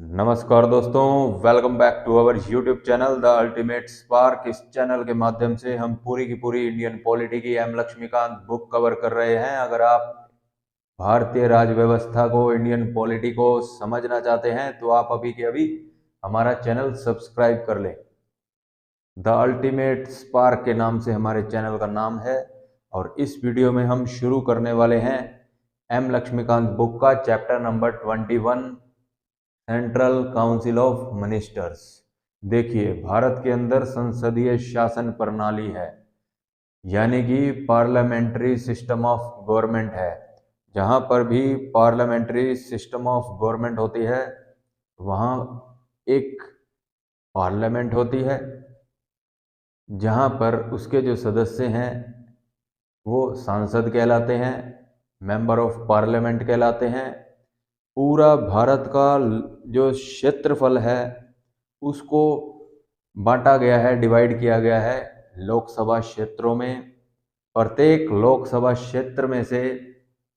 नमस्कार दोस्तों, welcome back to our YouTube channel the ultimate spark. इस चैनल के माध्यम से हम पूरी की पूरी इंडियन पॉलिटी की एम लक्ष्मीकांत बुक कवर कर रहे हैं। अगर आप भारतीय राज व्यवस्था को, इंडियन पॉलिटी को समझना चाहते हैं तो आप अभी के अभी हमारा चैनल सब्सक्राइब कर लें। द अल्टीमेट स्पार्क के नाम से हमारे चैनल का नाम है और इस वीडियो में हम शुरू करने वाले हैं एम लक्ष्मीकांत बुक का chapter number 21, central council of ministers. देखिए, भारत के अंदर संसदीय शासन प्रणाली है, यानी कि पार्लियामेंट्री सिस्टम ऑफ गवर्नमेंट है। जहां पर भी पार्लियामेंट्री सिस्टम ऑफ गवर्नमेंट होती है वहां एक पार्लियामेंट होती है, जहां पर उसके जो सदस्य हैं वो सांसद कहलाते हैं, मेंबर ऑफ पार्लियामेंट कहलाते हैं। पूरा भारत का जो क्षेत्रफल है उसको बांटा गया है, डिवाइड किया गया है लोकसभा क्षेत्रों में। प्रत्येक लोकसभा क्षेत्र में से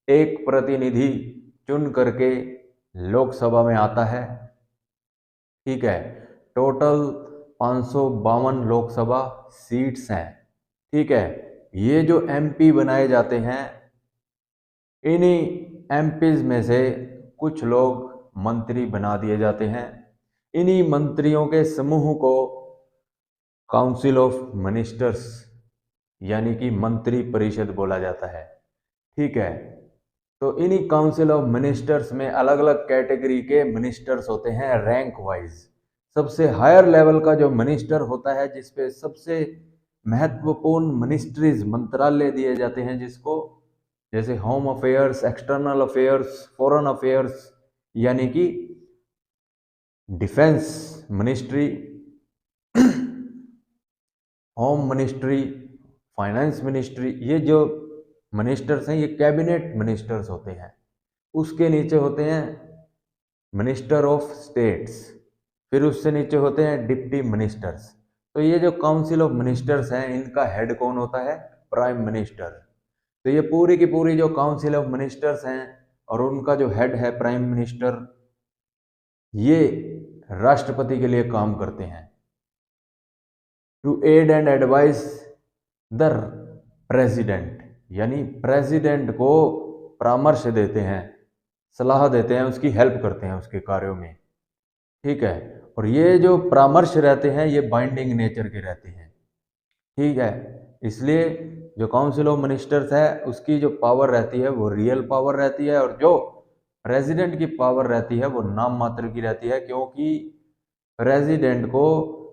एक प्रतिनिधि चुन करके लोकसभा में आता है। ठीक है, टोटल 552 लोकसभा सीट्स हैं। ठीक है, ये जो एमपी बनाए जाते हैं, इन्हीं एमपीज में से कुछ लोग मंत्री बना दिए जाते हैं। इन्हीं मंत्रियों के समूह को काउंसिल ऑफ मिनिस्टर्स यानी कि मंत्री परिषद बोला जाता है। ठीक है, तो इन्हीं काउंसिल ऑफ मिनिस्टर्स में अलग अलग कैटेगरी के मिनिस्टर्स होते हैं रैंक वाइज। सबसे हायर लेवल का जो मिनिस्टर होता है, जिसपे सबसे महत्वपूर्ण मिनिस्ट्रीज, मंत्रालय दिए जाते हैं, जिसको जैसे home affairs, external affairs, foreign affairs, यानी कि defence ministry, home ministry, finance ministry, ये जो मिनिस्टर्स हैं ये कैबिनेट मिनिस्टर्स होते हैं। उसके नीचे होते हैं मिनिस्टर ऑफ स्टेट्स, फिर उससे नीचे होते हैं डिप्टी मिनिस्टर्स। तो ये जो काउंसिल ऑफ मिनिस्टर्स हैं, इनका हेड कौन होता है? Prime minister. तो ये पूरी की पूरी जो काउंसिल ऑफ मिनिस्टर्स हैं और उनका जो हेड है प्राइम मिनिस्टर, ये राष्ट्रपति के लिए काम करते हैं। To aid and advice the president, यानी प्रेसिडेंट को परामर्श देते हैं, सलाह देते हैं, उसकी हेल्प करते हैं उसके कार्यों में। ठीक है, और ये जो परामर्श रहते हैं ये बाइंडिंग नेचर के रहते हैं। ठीक है, इसलिए जो काउंसिल ऑफ मिनिस्टर्स है उसकी जो पावर रहती है वो रियल पावर रहती है, और जो प्रेसिडेंट की पावर रहती है वो नाम मात्र की रहती है, क्योंकि प्रेसिडेंट को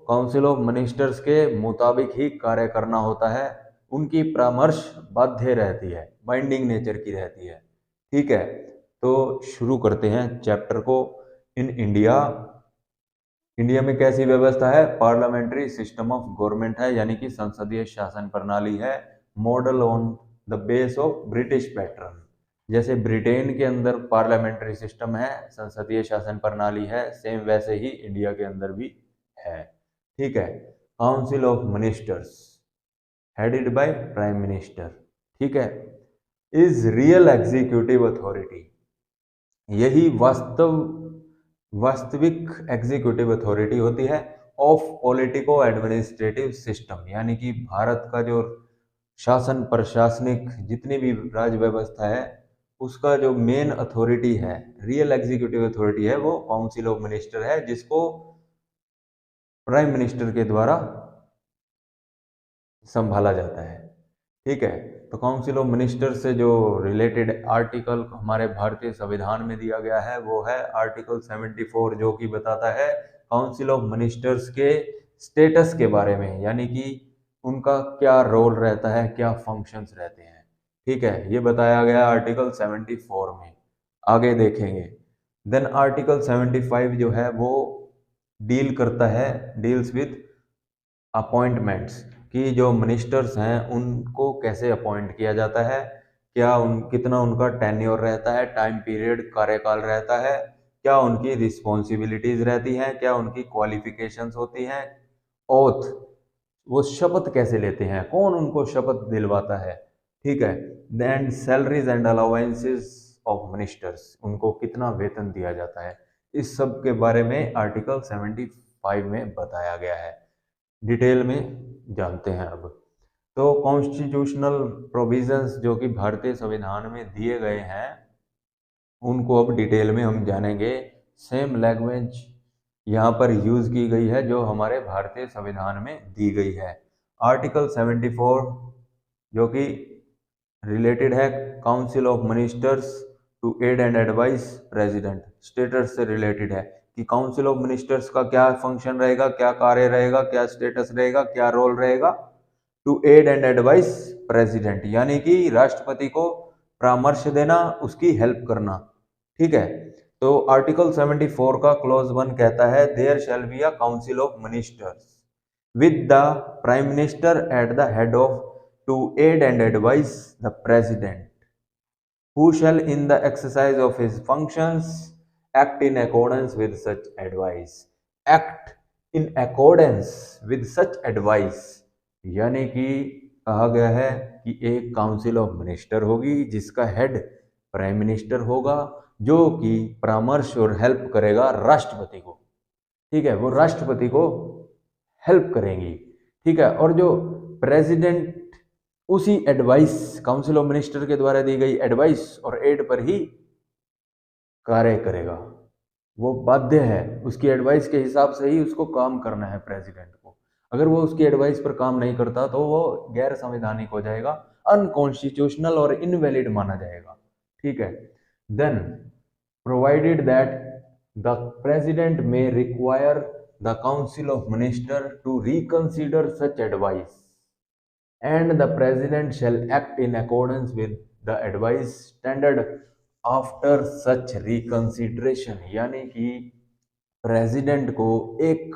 काउंसिल ऑफ मिनिस्टर्स के मुताबिक ही कार्य करना होता है। उनकी परामर्श बाध्य रहती है, बाइंडिंग नेचर की रहती है। ठीक है, तो शुरू करते हैं चैप्टर को। इन इंडिया, इंडिया में कैसी व्यवस्था है? पार्लियामेंट्री सिस्टम ऑफ गवर्नमेंट है, यानी कि संसदीय शासन प्रणाली है। Model on the base of British pattern. जैसे ब्रिटेन के अंदर पार्लियामेंट्री सिस्टम है, संसदीय शासन प्रणाली है, सेम वैसे ही इंडिया के अंदर भी है। ठीक है, council of ministers headed by prime minister. ठीक है, इज रियल एग्जीक्यूटिव अथॉरिटी, यही वास्तविक एग्जीक्यूटिव अथॉरिटी होती है ऑफ पॉलिटिको एडमिनिस्ट्रेटिव सिस्टम, यानी कि भारत का जो शासन प्रशासनिक जितनी भी राज्य व्यवस्था है उसका जो मेन अथॉरिटी है, रियल एग्जीक्यूटिव अथॉरिटी है, वो काउंसिल ऑफ मिनिस्टर है, जिसको प्राइम मिनिस्टर के द्वारा संभाला जाता है। ठीक है, तो काउंसिल ऑफ मिनिस्टर से जो रिलेटेड आर्टिकल हमारे भारतीय संविधान में दिया गया है वो है आर्टिकल 74, जो कि बताता है काउंसिल ऑफ मिनिस्टर्स के स्टेटस के बारे में, यानी कि उनका क्या रोल रहता है, क्या फंक्शंस रहते हैं। ठीक है, ये बताया गया आर्टिकल 74 में। आगे देखेंगे। देन आर्टिकल 75 जो है वो डील करता है, डील्स विद अपॉइंटमेंट्स, कि जो मिनिस्टर्स हैं उनको कैसे अपॉइंट किया जाता है, क्या कितना उनका टेन्योर रहता है, टाइम पीरियड, कार्यकाल रहता है, क्या उनकी रिस्पॉन्सिबिलिटीज रहती हैं, क्या उनकी क्वालिफिकेशंस होती हैं, ओथ, वो शपथ कैसे लेते हैं, कौन उनको शपथ दिलवाता है। ठीक है, then salaries and allowances of ministers, उनको कितना वेतन दिया जाता है। इस सब के बारे में आर्टिकल 75 में बताया गया है। डिटेल में जानते हैं अब। तो कॉन्स्टिट्यूशनल प्रोविजंस जो कि भारतीय संविधान में दिए गए हैं, उनको अब डिटेल में हम जानेंगे। सेम लैंग्वेज यहाँ पर यूज की गई है जो हमारे भारतीय संविधान में दी गई है। आर्टिकल 74 जो कि रिलेटेड है council of ministers to aid and advice president, status से रिलेटेड है कि काउंसिल ऑफ मिनिस्टर्स का क्या फंक्शन रहेगा, क्या कार्य रहेगा, क्या स्टेटस रहेगा, क्या रोल रहेगा। To aid and advice president यानी कि राष्ट्रपति को परामर्श देना, उसकी हेल्प करना। ठीक है, तो आर्टिकल 74 का क्लॉज 1 कहता है there shall be a council of ministers with the prime minister at the head of to aid and advise the president, who shall in the exercise of his functions act in accordance with such advice, act in accordance with such advice। यानी कि कहा गया है कि एक council of minister होगी जिसका head prime minister होगा, जो कि परामर्श और हेल्प करेगा राष्ट्रपति को। ठीक है, वो राष्ट्रपति को हेल्प करेंगी। ठीक है, और जो प्रेसिडेंट उसी एडवाइस, काउंसिल ऑफ मिनिस्टर के द्वारा दी गई एडवाइस और एड पर ही कार्य करेगा। वो बाध्य है, उसकी एडवाइस के हिसाब से ही उसको काम करना है प्रेसिडेंट को। अगर वो उसकी एडवाइस पर काम नहीं करता तो वो गैर संवैधानिक हो जाएगा, अनकॉन्स्टिट्यूशनल और इनवैलिड माना जाएगा। ठीक है, then provided that the president may require the council of minister to reconsider such advice and the president shall act in accordance with the advice standard after such reconsideration। यानी कि president को एक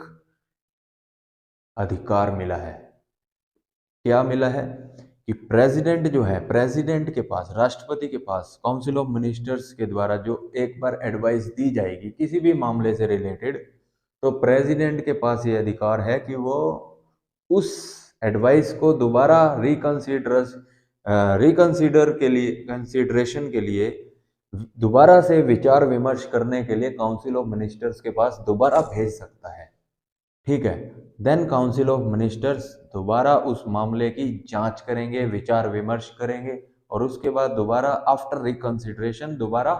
अधिकार मिला है। क्या मिला है कि प्रेसिडेंट जो है, प्रेसिडेंट के पास, राष्ट्रपति के पास काउंसिल ऑफ मिनिस्टर्स के द्वारा जो एक बार एडवाइस दी जाएगी किसी भी मामले से रिलेटेड, तो प्रेसिडेंट के पास ये अधिकार है कि वो उस एडवाइस को दोबारा रिकंसीडर के लिए, कंसीडरेशन के लिए, दोबारा से विचार विमर्श करने के लिए काउंसिल ऑफ मिनिस्टर्स के पास दोबारा भेज सकता है। ठीक है, देन काउंसिल ऑफ मिनिस्टर्स दोबारा उस मामले की जांच करेंगे, विचार विमर्श करेंगे और उसके बाद दोबारा आफ्टर रिकंसिडरेशन दोबारा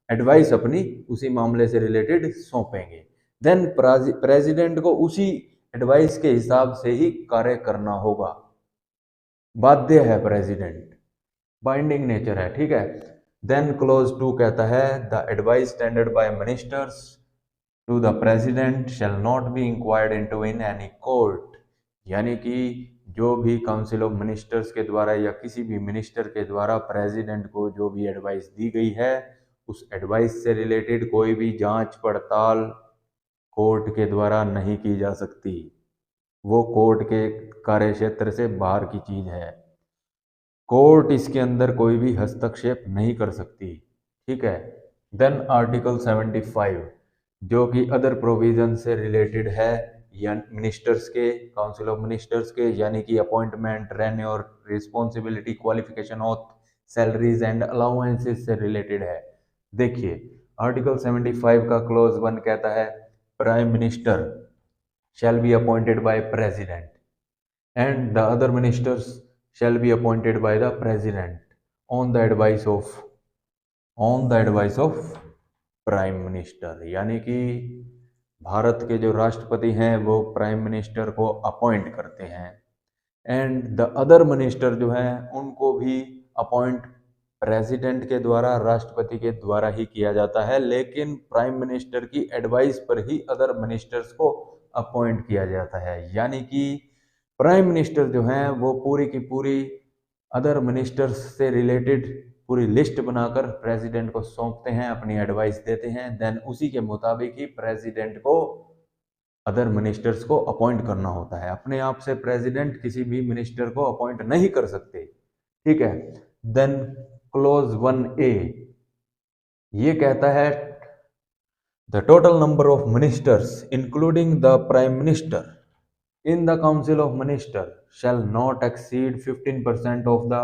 एडवाइस अपनी उसी मामले से रिलेटेड सौंपेंगे। देन प्रेसिडेंट को उसी एडवाइस के हिसाब से ही कार्य करना होगा, बाध्य है प्रेसिडेंट, बाइंडिंग नेचर है। ठीक है, देन क्लोज 2 कहता है the advice tendered by ministers to the president shall not be inquired into in any court. यानी कि जो भी काउंसिल ऑफ मिनिस्टर्स के द्वारा या किसी भी मिनिस्टर के द्वारा प्रेसिडेंट को जो भी एडवाइस दी गई है, उस एडवाइस से रिलेटेड कोई भी जांच पड़ताल कोर्ट के द्वारा नहीं की जा सकती। वो कोर्ट के कार्य क्षेत्र से बाहर की चीज है, कोर्ट इसके अंदर कोई भी हस्तक्षेप नहीं कर सकती। ठीक है, देन आर्टिकल 75 जो कि अदर प्रोविजन से रिलेटेड है, या मिनिस्टर्स के, काउंसिल ऑफ मिनिस्टर्स के, यानी कि appointment, tenure, responsibility, qualification of salaries and allowances से रिलेटेड है। देखिए, आर्टिकल 75 का क्लोज 1 कहता है prime minister shall be appointed by president and the other ministers shall be appointed by the president on the advice of prime minister. यानी कि भारत के जो राष्ट्रपति हैं वो प्राइम मिनिस्टर को अपॉइंट करते हैं, एंड द अदर मिनिस्टर जो हैं उनको भी अपॉइंट प्रेसिडेंट के द्वारा, राष्ट्रपति के द्वारा ही किया जाता है, लेकिन प्राइम मिनिस्टर की एडवाइस पर ही अदर मिनिस्टर्स को अपॉइंट किया जाता है। यानी कि प्राइम मिनिस्टर जो हैं वो पूरी की पूरी अदर मिनिस्टर्स से रिलेटेड पूरी लिस्ट बनाकर प्रेसिडेंट को सौंपते हैं, अपनी एडवाइस देते हैं, देन उसी के मुताबिक ही प्रेसिडेंट को अदर मिनिस्टर्स को अपॉइंट करना होता है। अपने आप से प्रेसिडेंट किसी भी मिनिस्टर को अपॉइंट नहीं कर सकते। ठीक है, देन क्लोज 1A ये कहता है the total number of ministers including the prime minister in the council of minister shall not exceed 15% of the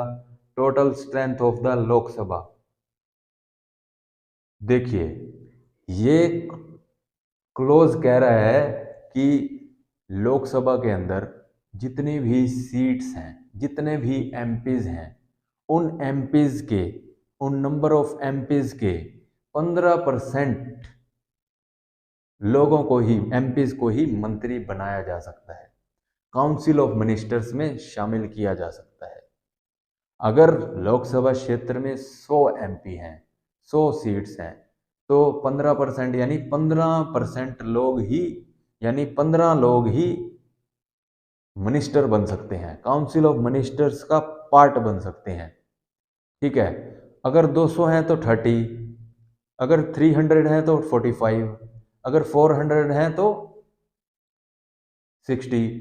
total strength of the Lok Sabha। देखिए, ये क्लोज कह रहा है कि लोकसभा के अंदर जितनी भी सीट्स हैं, जितने भी एमपीज हैं, उन एमपीज के, उन नंबर ऑफ एमपीज के 15% लोगों को ही, एमपीज को ही मंत्री बनाया जा सकता है, काउंसिल ऑफ मिनिस्टर्स में शामिल किया जा सकता है। अगर लोकसभा क्षेत्र में 100 एमपी हैं, 100 सीट्स हैं, तो 15% यानी 15% लोग ही, यानी 15 लोग ही मिनिस्टर बन सकते हैं, काउंसिल ऑफ मिनिस्टर्स का पार्ट बन सकते हैं। ठीक है, अगर 200 हैं तो 30, अगर 300 हैं तो 45, अगर 400 हैं तो 60।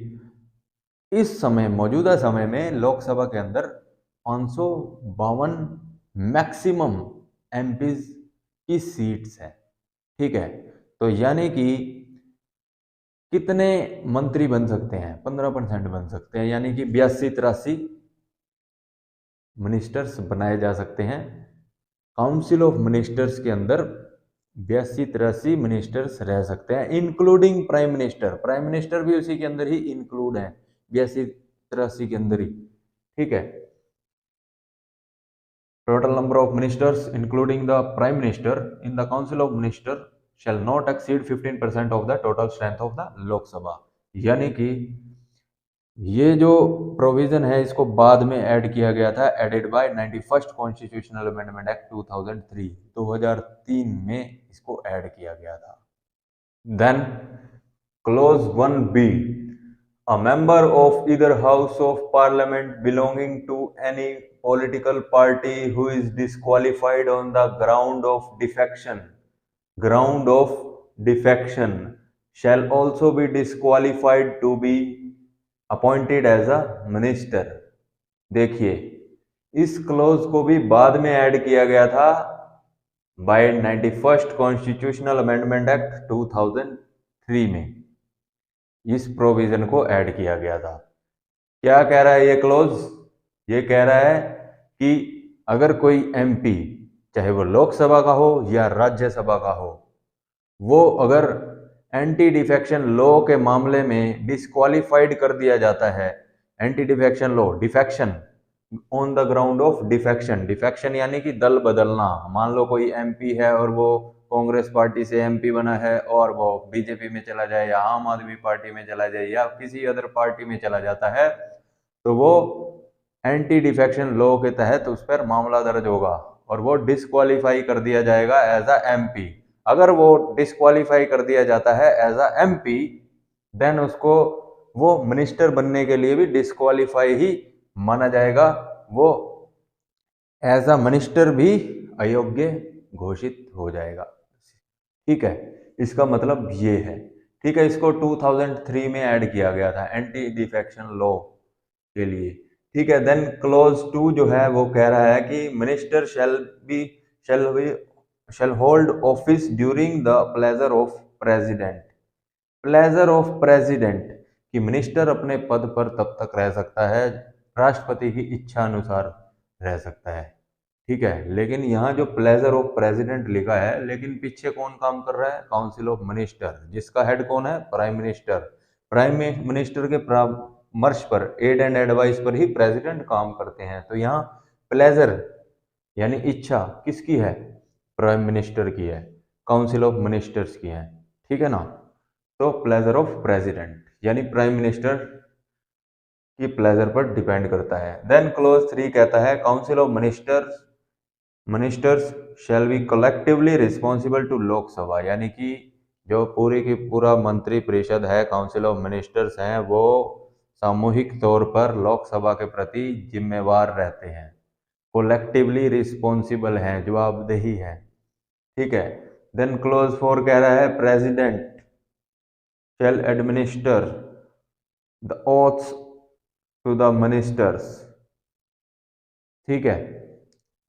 इस समय, मौजूदा समय में लोकसभा के अंदर 552 मैक्सिमम एमपीज की सीट्स हैं। ठीक है, तो यानी कि कितने मंत्री बन सकते हैं? 15% बन सकते हैं, यानी कि 82-83 मिनिस्टर्स बनाए जा सकते हैं। काउंसिल ऑफ मिनिस्टर्स के अंदर 82-83 मिनिस्टर्स रह सकते हैं, including prime minister. Prime minister भी उसी के अंदर ही इंक्लूड है, 82-83 के अंदर ही। ठीक है, total number of ministers including the prime minister in the council of minister shall not exceed 15% of the total strength of the Lok Sabha. यानी कि ये जो प्रोविजन है इसको बाद में ऐड किया गया था, added by 91st constitutional amendment act 2003 में इसको ऐड किया गया था। Then clause 1B, a member of either house of parliament belonging to any political party who is disqualified on the ground of defection shall also be disqualified to be appointed as a minister। देखिए, इस close को भी बाद में add किया गया था bye 91st constitutional amendment act 2003 में, इस प्रोविजन को ऐड किया गया था। क्या कह रहा है ये क्लोज? ये कह रहा है कि अगर कोई एमपी, चाहे वो लोकसभा का हो या राज्यसभा का हो, वो अगर एंटी डिफेक्शन लॉ के मामले में डिस्क्वालिफाइड कर दिया जाता है, anti defection law, defection on the ground of defection, defection यानी कि दल बदलना। मान लो कोई एमपी है और वो कांग्रेस पार्टी से एमपी बना है और वो बीजेपी में चला जाए या आम आदमी पार्टी में चला जाए या किसी अदर पार्टी में चला जाता है, तो वो एंटी डिफेक्शन लॉ के तहत उस पर मामला दर्ज होगा और वो डिस्क्वालीफाई कर दिया जाएगा एज अ एमपी। अगर वो डिस्क्वालीफाई कर दिया जाता है एज अ एमपी, देन उसको वो मिनिस्टर बनने के लिए भी डिस्क्वालीफाई ही माना जाएगा, वो एज अ मिनिस्टर भी अयोग्य घोषित हो जाएगा। ठीक है, इसका मतलब ये है। ठीक है, इसको 2003 में ऐड किया गया था एंटी डिफेक्शन लॉ के लिए। ठीक है, देन क्लोज 2 जो है वो कह रहा है कि minister shall hold office during the pleasure of president। Pleasure of president कि मिनिस्टर अपने पद पर तब तक रह सकता है, राष्ट्रपति की इच्छा अनुसार रह सकता है। ठीक है, लेकिन यहाँ जो प्लेजर ऑफ प्रेसिडेंट लिखा है, लेकिन पीछे कौन काम कर रहा है? काउंसिल ऑफ मिनिस्टर, जिसका हेड कौन है? Prime minister. प्राइम मिनिस्टर के परामर्श पर, एड एंड एडवाइस पर ही प्रेसिडेंट काम करते हैं। तो यहाँ प्लेजर यानी इच्छा किसकी है? प्राइम मिनिस्टर की है, काउंसिल ऑफ मिनिस्टर्स की है। ठीक है ना, तो प्लेजर ऑफ प्रेसिडेंट यानी प्राइम मिनिस्टर की प्लेजर पर डिपेंड करता है। देन क्लोज 3 कहता है council of ministers shall be collectively responsible to Lok Sabha, यानी कि जो पूरी की पूरा मंत्री परिषद है, काउंसिल ऑफ मिनिस्टर्स हैं, वो सामूहिक तौर पर लोकसभा के प्रति जिम्मेवार रहते हैं, कोलेक्टिवली रिस्पॉन्सिबल हैं, जवाबदेही है। ठीक है, देन क्लोज 4 कह रहा है president shall administer the oaths to the ministers। ठीक है,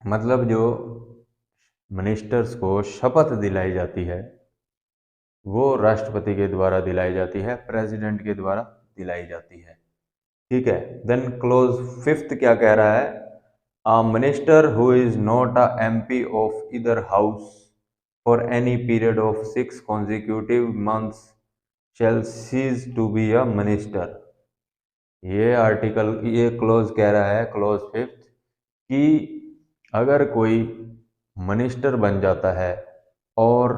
मतलब जो मिनिस्टर्स को शपथ दिलाई जाती है वो राष्ट्रपति के द्वारा दिलाई जाती है, प्रेसिडेंट के द्वारा दिलाई जाती है। ठीक है, देन क्लोज 5 क्या कह रहा है? A minister who is not a MP of either house for any period of 6 consecutive months shall cease to be a minister। ये क्लोज कह रहा है, क्लोज फिफ्थ, कि अगर कोई मिनिस्टर बन जाता है और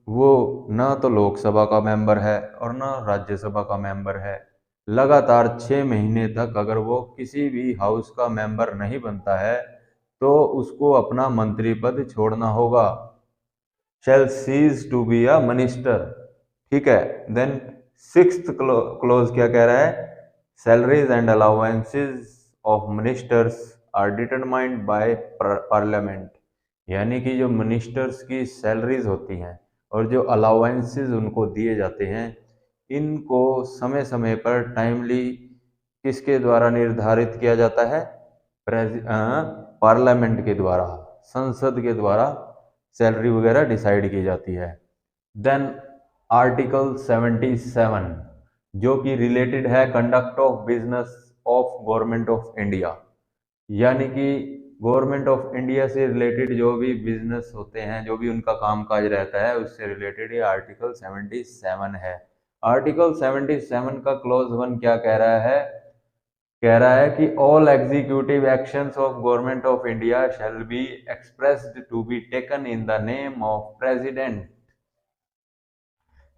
वो ना तो लोकसभा का मेंबर है और ना राज्यसभा का मेंबर है, लगातार 6 महीने तक अगर वो किसी भी हाउस का मेंबर नहीं बनता है तो उसको अपना मंत्री पद छोड़ना होगा। shall cease to be a minister। ठीक है। देन सिक्स्थ क्लोज क्या कह रहा है? Salaries and allowances of ministers are determined by parliament. यानी कि जो मिनिस्टर्स की सैलरीज होती हैं और जो अलाउंसेस उनको दिए जाते हैं, इनको समय समय पर टाइमली किसके द्वारा निर्धारित किया जाता है? पार्लियामेंट के द्वारा, संसद के द्वारा सैलरी वगैरह डिसाइड की जाती है। देन आर्टिकल 77 जो कि रिलेटेड है conduct of business of government of India. यानी कि गवर्नमेंट ऑफ इंडिया से रिलेटेड जो भी बिजनेस होते हैं, जो भी उनका कामकाज रहता है, उससे रिलेटेड ये आर्टिकल 77 है। आर्टिकल 77 का क्लोज 1 क्या कह रहा है? कह रहा है कि all executive actions of government of India shall be expressed to be taken in the name of president.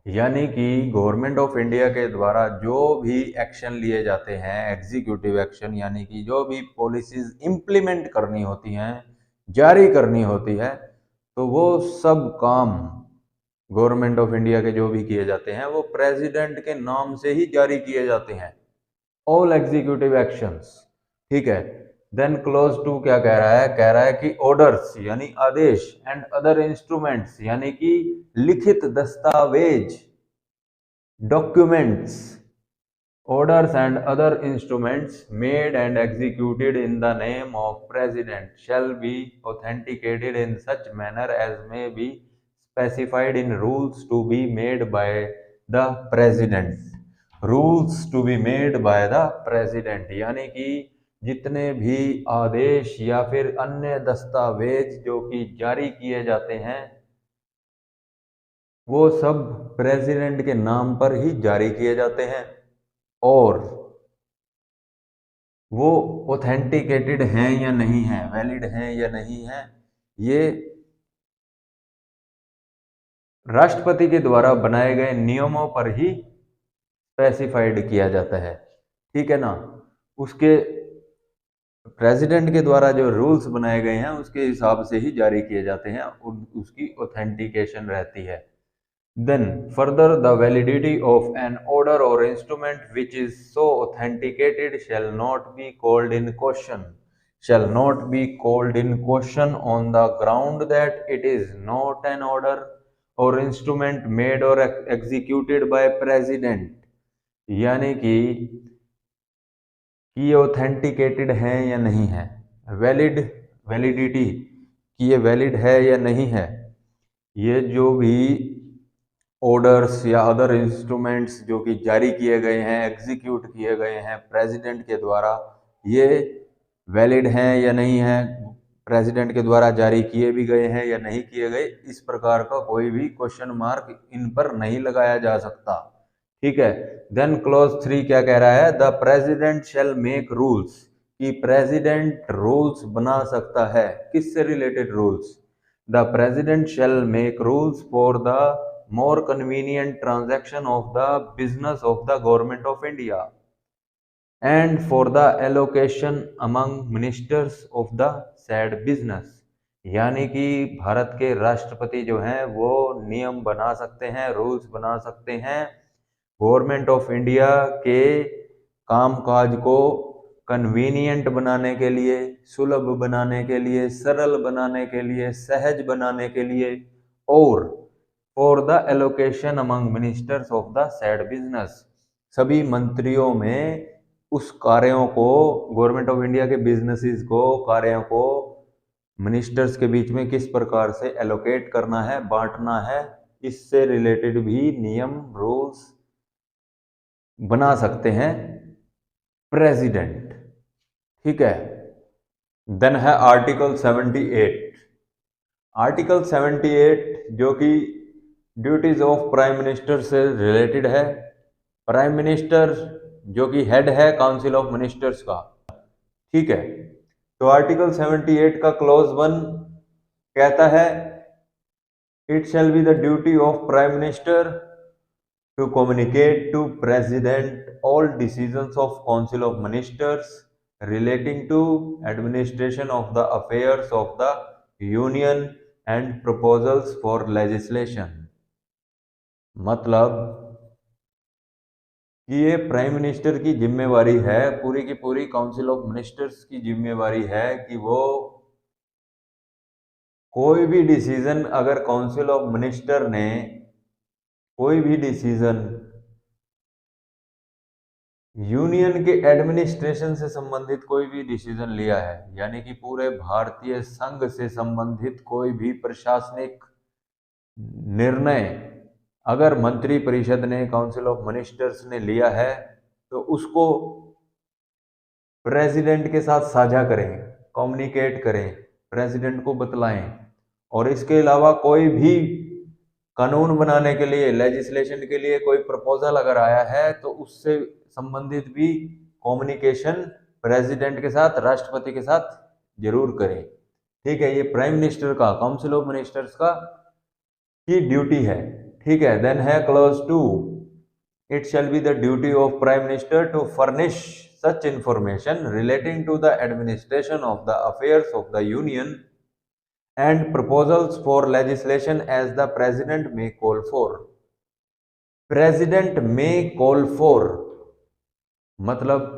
यानी कि गवर्नमेंट ऑफ इंडिया के द्वारा जो भी एक्शन लिए जाते हैं, एग्जीक्यूटिव एक्शन, यानी कि जो भी पॉलिसीज इंप्लीमेंट करनी होती हैं, जारी करनी होती है, तो वो सब काम गवर्नमेंट ऑफ इंडिया के जो भी किए जाते हैं वो प्रेसिडेंट के नाम से ही जारी किए जाते हैं, ऑल एग्जीक्यूटिव एक्शंस। ठीक है। देन क्लोज 2 क्या कह रहा है? कह रहा है कि ऑर्डर्स यानी आदेश एंड अदर इंस्ट्रूमेंट्स यानी कि लिखित दस्तावेज, documents, orders and other instruments made and executed in the name of president shall be authenticated in such manner as may be specified in rules to be made by the president। rules to be made by the president यानी कि जितने भी आदेश या फिर अन्य दस्तावेज जो कि जारी किए जाते हैं वो सब प्रेसिडेंट के नाम पर ही जारी किए जाते हैं और वो ऑथेंटिकेटेड हैं या नहीं है, वैलिड हैं या नहीं है, ये राष्ट्रपति के द्वारा बनाए गए नियमों पर ही स्पेसिफाइड किया जाता है। ठीक है ना। उसके प्रेसिडेंट के द्वारा जो रूल्स बनाए गए हैं उसके हिसाब से ही जारी किए जाते हैं और उसकी ऑथेंटिकेशन रहती है। Then further the validity of an order or instrument which is so authenticated shall not be called in question, shall not be called in question on the ground that it is not an order or instrument made or executed by president। यानी कि ये authenticated है या नहीं है, validity कि ये valid है या नहीं है, ये जो भी ऑर्डर्स या अदर इंस्ट्रूमेंट्स जो कि जारी किए गए हैं, एग्जीक्यूट किए गए हैं प्रेसिडेंट के द्वारा, ये वैलिड हैं या नहीं है, प्रेसिडेंट के द्वारा जारी किए भी गए हैं या नहीं किए गए, इस प्रकार का कोई भी क्वेश्चन मार्क इन पर नहीं लगाया जा सकता। ठीक है। देन क्लोज 3 क्या कह रहा है? The president shell make rules, कि प्रेसिडेंट रूल्स बना सकता है। किससे related rules? The president shell make rules for the more convenient transaction of the business of the government of India and for the allocation among ministers of the said business। यानी कि भारत के राष्ट्रपति जो हैं वो नियम बना सकते हैं, रूल्स बना सकते हैं गवर्नमेंट ऑफ इंडिया के कामकाज को कन्वीनियंट बनाने के लिए, सुलभ बनाने के लिए, सरल बनाने के लिए, सहज बनाने के लिए और for the allocation among ministers of the sad business, सभी मंत्रियों में उस कार्यों को, गवर्नमेंट ऑफ इंडिया के बिजनेसेस को, कार्यों को मिनिस्टर्स के बीच में किस प्रकार से एलोकेट करना है, बांटना है, इससे रिलेटेड भी नियम, रूल्स बना सकते हैं प्रेसिडेंट। ठीक है। देन है आर्टिकल 78। आर्टिकल 78 जो कि ड्यूटीज ऑफ प्राइम मिनिस्टर से रिलेटेड है। प्राइम मिनिस्टर जो कि हेड है काउंसिल ऑफ मिनिस्टर्स का, ठीक है। तो आर्टिकल 78 का क्लॉज 1 कहता है, it shall be the duty of prime minister to communicate to president all decisions of council of ministers relating to administration of the affairs of the union and proposals for legislation। मतलब कि ये prime minister की जिम्मेवारी है, पूरी की पूरी council of ministers की जिम्मेवारी है कि वो कोई भी डिसीजन, अगर काउंसिल ऑफ मिनिस्टर ने कोई भी डिसीजन यूनियन के एडमिनिस्ट्रेशन से संबंधित कोई भी डिसीजन लिया है, यानी कि पूरे भारतीय संघ से संबंधित कोई भी प्रशासनिक निर्णय अगर मंत्री परिषद ने, काउंसिल ऑफ मिनिस्टर्स ने लिया है, तो उसको प्रेसिडेंट के साथ साझा करें, कम्युनिकेट करें, प्रेसिडेंट को बतलाएं। और इसके अलावा कोई भी कानून बनाने के लिए, लेजिस्लेशन के लिए कोई प्रपोजल अगर आया है, तो उससे संबंधित भी कम्युनिकेशन प्रेसिडेंट के साथ, राष्ट्रपति के साथ जरूर करें, ठीक है। ये प्राइम मिनिस्टर का, काउंसिल ऑफ मिनिस्टर्स का की ड्यूटी है, ठीक है। देन है clause 2, it shall be the duty of prime minister to furnish such information relating to the administration of the affairs of the union and proposals for legislation as the president may call for। president may call for मतलब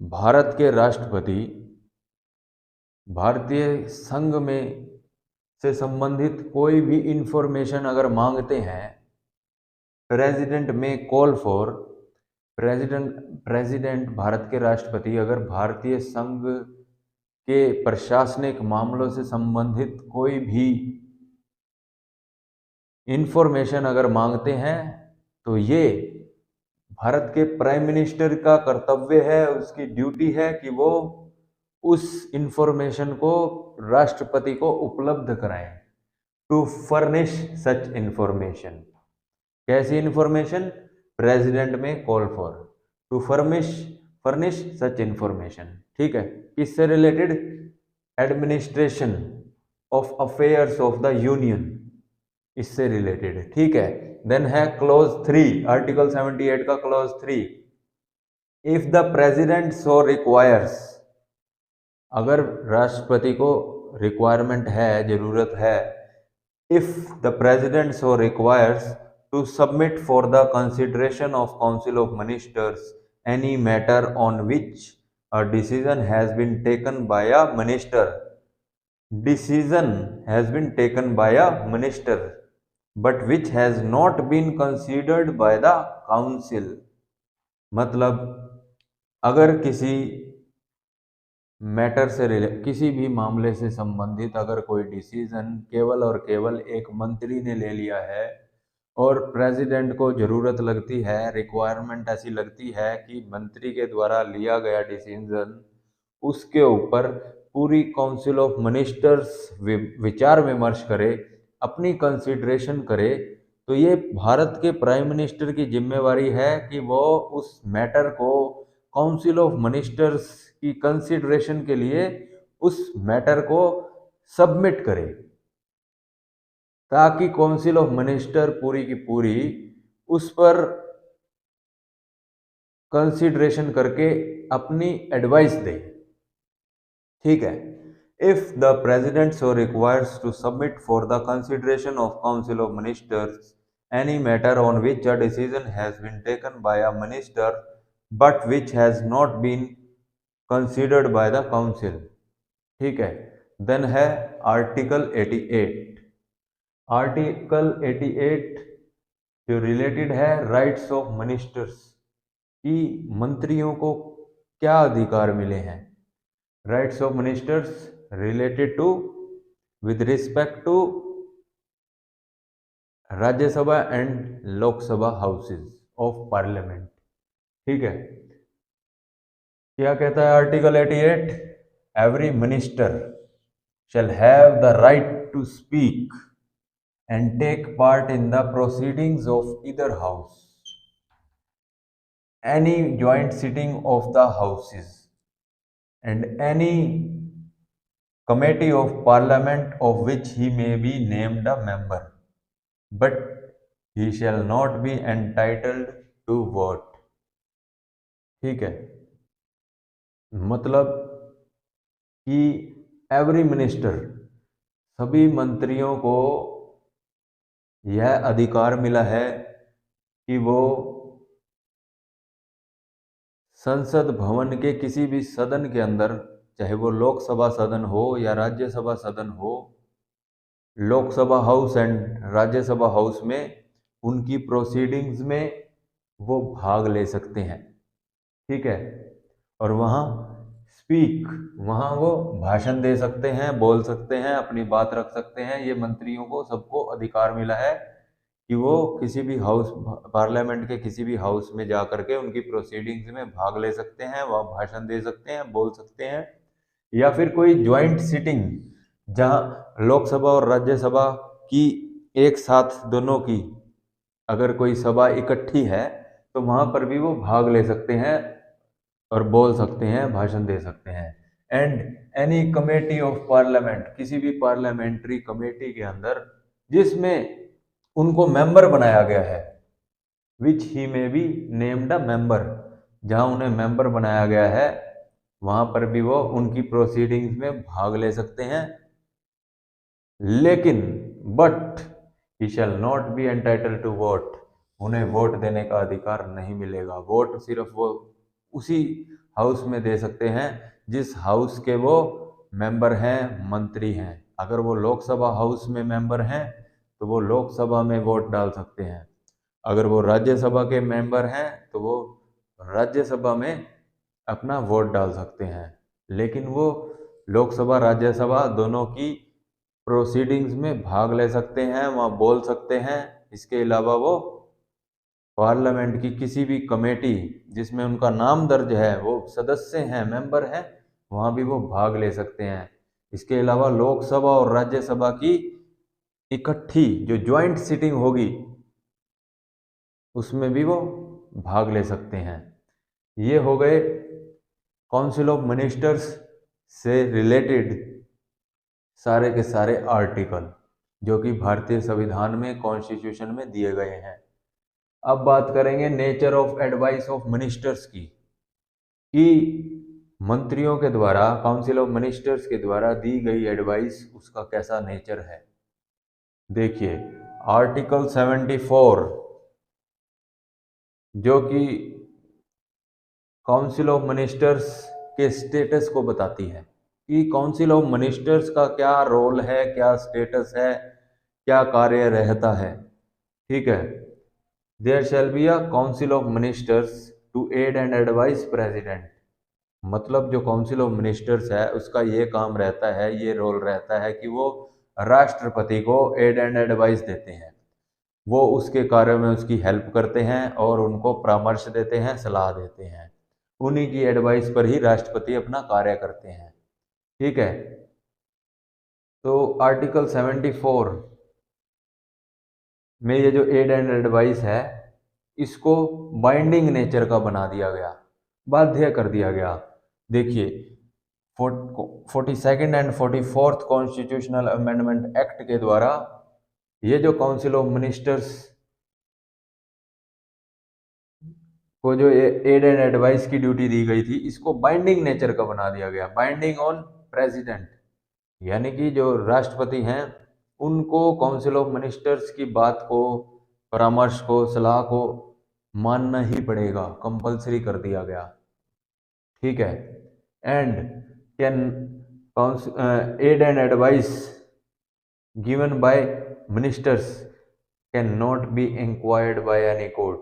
भारत के राष्ट्रपति भारतीय संघ में से संबंधित कोई भी इंफॉर्मेशन अगर मांगते हैं, president may call for, president Bharat के राष्ट्रपति अगर भारतीय संघ के प्रशासनिक मामलों से संबंधित कोई भी इंफॉर्मेशन अगर मांगते हैं, तो ये भारत के प्राइम मिनिस्टर का कर्तव्य है, उसकी ड्यूटी है कि वो उस इंफॉर्मेशन को राष्ट्रपति को उपलब्ध कराएं। टू फर्निश सच इंफॉर्मेशन, कैसी information? President may call for to furnish such information, ठीक है। किससे related? Administration of affairs of the union, इससे रिलेटेड, ठीक है। देन है क्लॉज 3, आर्टिकल 78 का clause 3, if the president so requires, अगर राष्ट्रपति को रिक्वायरमेंट है, जरूरत है, if the president so requires to submit for the consideration of council of ministers any matter on which a decision has been taken by a minister, decision has been taken by a minister but which has not been considered by the council। मतलब अगर किसी matter से किसी भी मामले से संबंधित अगर कोई डिसीजन केवल और केवल एक मंत्री ने ले लिया है और प्रेसिडेंट को जरूरत लगती है, रिक्वायरमेंट ऐसी लगती है कि मंत्री के द्वारा लिया गया डिसीजन उसके ऊपर पूरी काउंसिल ऑफ मिनिस्टर्स विचार विमर्श करे, अपनी कंसिडरेशन करे, तो ये भारत के प्राइम मिनिस्टर की जिम्मेवारी है कि वो उस मैटर को काउंसिल ऑफ मिनिस्टर्स की कंसिडरेशन के लिए उस मैटर को सबमिट करे, ताकि काउंसिल ऑफ मिनिस्टर पूरी की पूरी उस पर कंसिडरेशन करके अपनी एडवाइस दे, ठीक है। If the president so requires to submit for the consideration of council of ministers any matter on which a decision has been taken by a minister but which has not been considered by the council, ठीक है। Then है article 88, article 88 जो related है rights of ministers की, मंत्रियों को क्या अधिकार मिले हैं। Rights of ministers related to with respect to Rajya Sabha and Lok Sabha houses of parliament, ठीक है। क्या कहता है article 88? Every minister shall have the right to speak and take part in the proceedings of either house, any joint sitting of the houses, and any committee of parliament of which he may be named a member, but he shall not be entitled to vote। ठीक है, मतलब कि every minister, सभी मंत्रियों को यह अधिकार मिला है कि वो संसद भवन के किसी भी सदन के अंदर, चाहे वो लोकसभा सदन हो या राज्यसभा सदन हो, Lok Sabha house and Rajya Sabha house में उनकी प्रोसीडिंग्स में वो भाग ले सकते हैं। ठीक है, और वहाँ स्पीक, वहाँ वो भाषण दे सकते हैं, बोल सकते हैं, अपनी बात रख सकते हैं। ये मंत्रियों को सबको अधिकार मिला है कि वो किसी भी हाउस, पार्लियामेंट के किसी भी हाउस में जा करके उनकी प्रोसीडिंग्स में भाग ले सकते हैं, वह भाषण दे सकते हैं, बोल सकते हैं। या फिर कोई ज्वाइंट सिटिंग, जहां लोकसभा और राज्यसभा की एक साथ दोनों की अगर कोई सभा इकट्ठी है तो वहां पर भी वो भाग ले सकते हैं और बोल सकते हैं, भाषण दे सकते हैं। And any committee of parliament, किसी भी पार्लियामेंट्री कमेटी के अंदर जिसमें उनको मेंबर बनाया गया है, विच ही में बी नेम्ड अ मेंबर, जहां उन्हें मेंबर बनाया गया है वहां पर भी वो उनकी प्रोसीडिंग्स में भाग ले सकते हैं। लेकिन but he shall not be entitled to vote, उन्हें वोट देने का अधिकार नहीं मिलेगा। वोट सिर्फ वो उसी हाउस में दे सकते हैं जिस हाउस के वो मेंबर हैं, मंत्री हैं। अगर वो लोकसभा हाउस में मेंबर हैं तो वो लोकसभा में वोट डाल सकते हैं, अगर वो राज्यसभा के मेंबर हैं तो वो राज्यसभा में अपना वोट डाल सकते हैं। लेकिन वो लोकसभा राज्यसभा दोनों की प्रोसीडिंग्स में भाग ले सकते हैं, वहाँ बोल सकते हैं। इसके अलावा वो पार्लियामेंट की किसी भी कमेटी जिसमें उनका नाम दर्ज है, वो सदस्य हैं, मेंबर हैं, वहाँ भी वो भाग ले सकते हैं। इसके अलावा लोकसभा और राज्यसभा की इकट्ठी जो ज्वाइंट सिटिंग होगी उसमें भी वो भाग ले सकते हैं। ये हो गए काउंसिल ऑफ मिनिस्टर्स से रिलेटेड सारे के सारे आर्टिकल जो कि भारतीय संविधान में, कॉन्स्टिट्यूशन में दिए गए हैं। अब बात करेंगे nature of advice of ministers की, कि मंत्रियों के द्वारा, काउंसिल ऑफ मिनिस्टर्स के द्वारा दी गई एडवाइस उसका कैसा नेचर है। देखिए आर्टिकल 74 जो कि काउंसिल ऑफ मिनिस्टर्स के स्टेटस को बताती है कि काउंसिल ऑफ मिनिस्टर्स का क्या रोल है, क्या स्टेटस है, क्या कार्य रहता है। ठीक है, there shall be a council of ministers to aid and advice president. मतलब जो काउंसिल ऑफ मिनिस्टर्स है उसका ये काम रहता है, ये रोल रहता है कि वो राष्ट्रपति को एड एंड एडवाइस देते हैं, वो उसके कार्य में उसकी हेल्प करते हैं और उनको परामर्श देते हैं, सलाह देते हैं। उन्हीं की एडवाइस पर ही राष्ट्रपति अपना कार्य करते हैं। ठीक है, तो आर्टिकल 74 में ये जो एड एंड एडवाइस है इसको बाइंडिंग नेचर का बना दिया गया, बाध्य कर दिया गया। देखिए 42nd and 44th constitutional amendment act के द्वारा ये जो काउंसिल ऑफ मिनिस्टर्स को जो एड एंड एडवाइस की ड्यूटी दी गई थी, इसको बाइंडिंग नेचर का बना दिया गया, बाइंडिंग ऑन प्रेसिडेंट, यानी कि जो राष्ट्रपति हैं उनको काउंसिल ऑफ मिनिस्टर्स की बात को, परामर्श को, सलाह को मानना ही पड़ेगा, कंपलसरी कर दिया गया। ठीक है, and can aid and advice given by ministers can not be inquired by any court,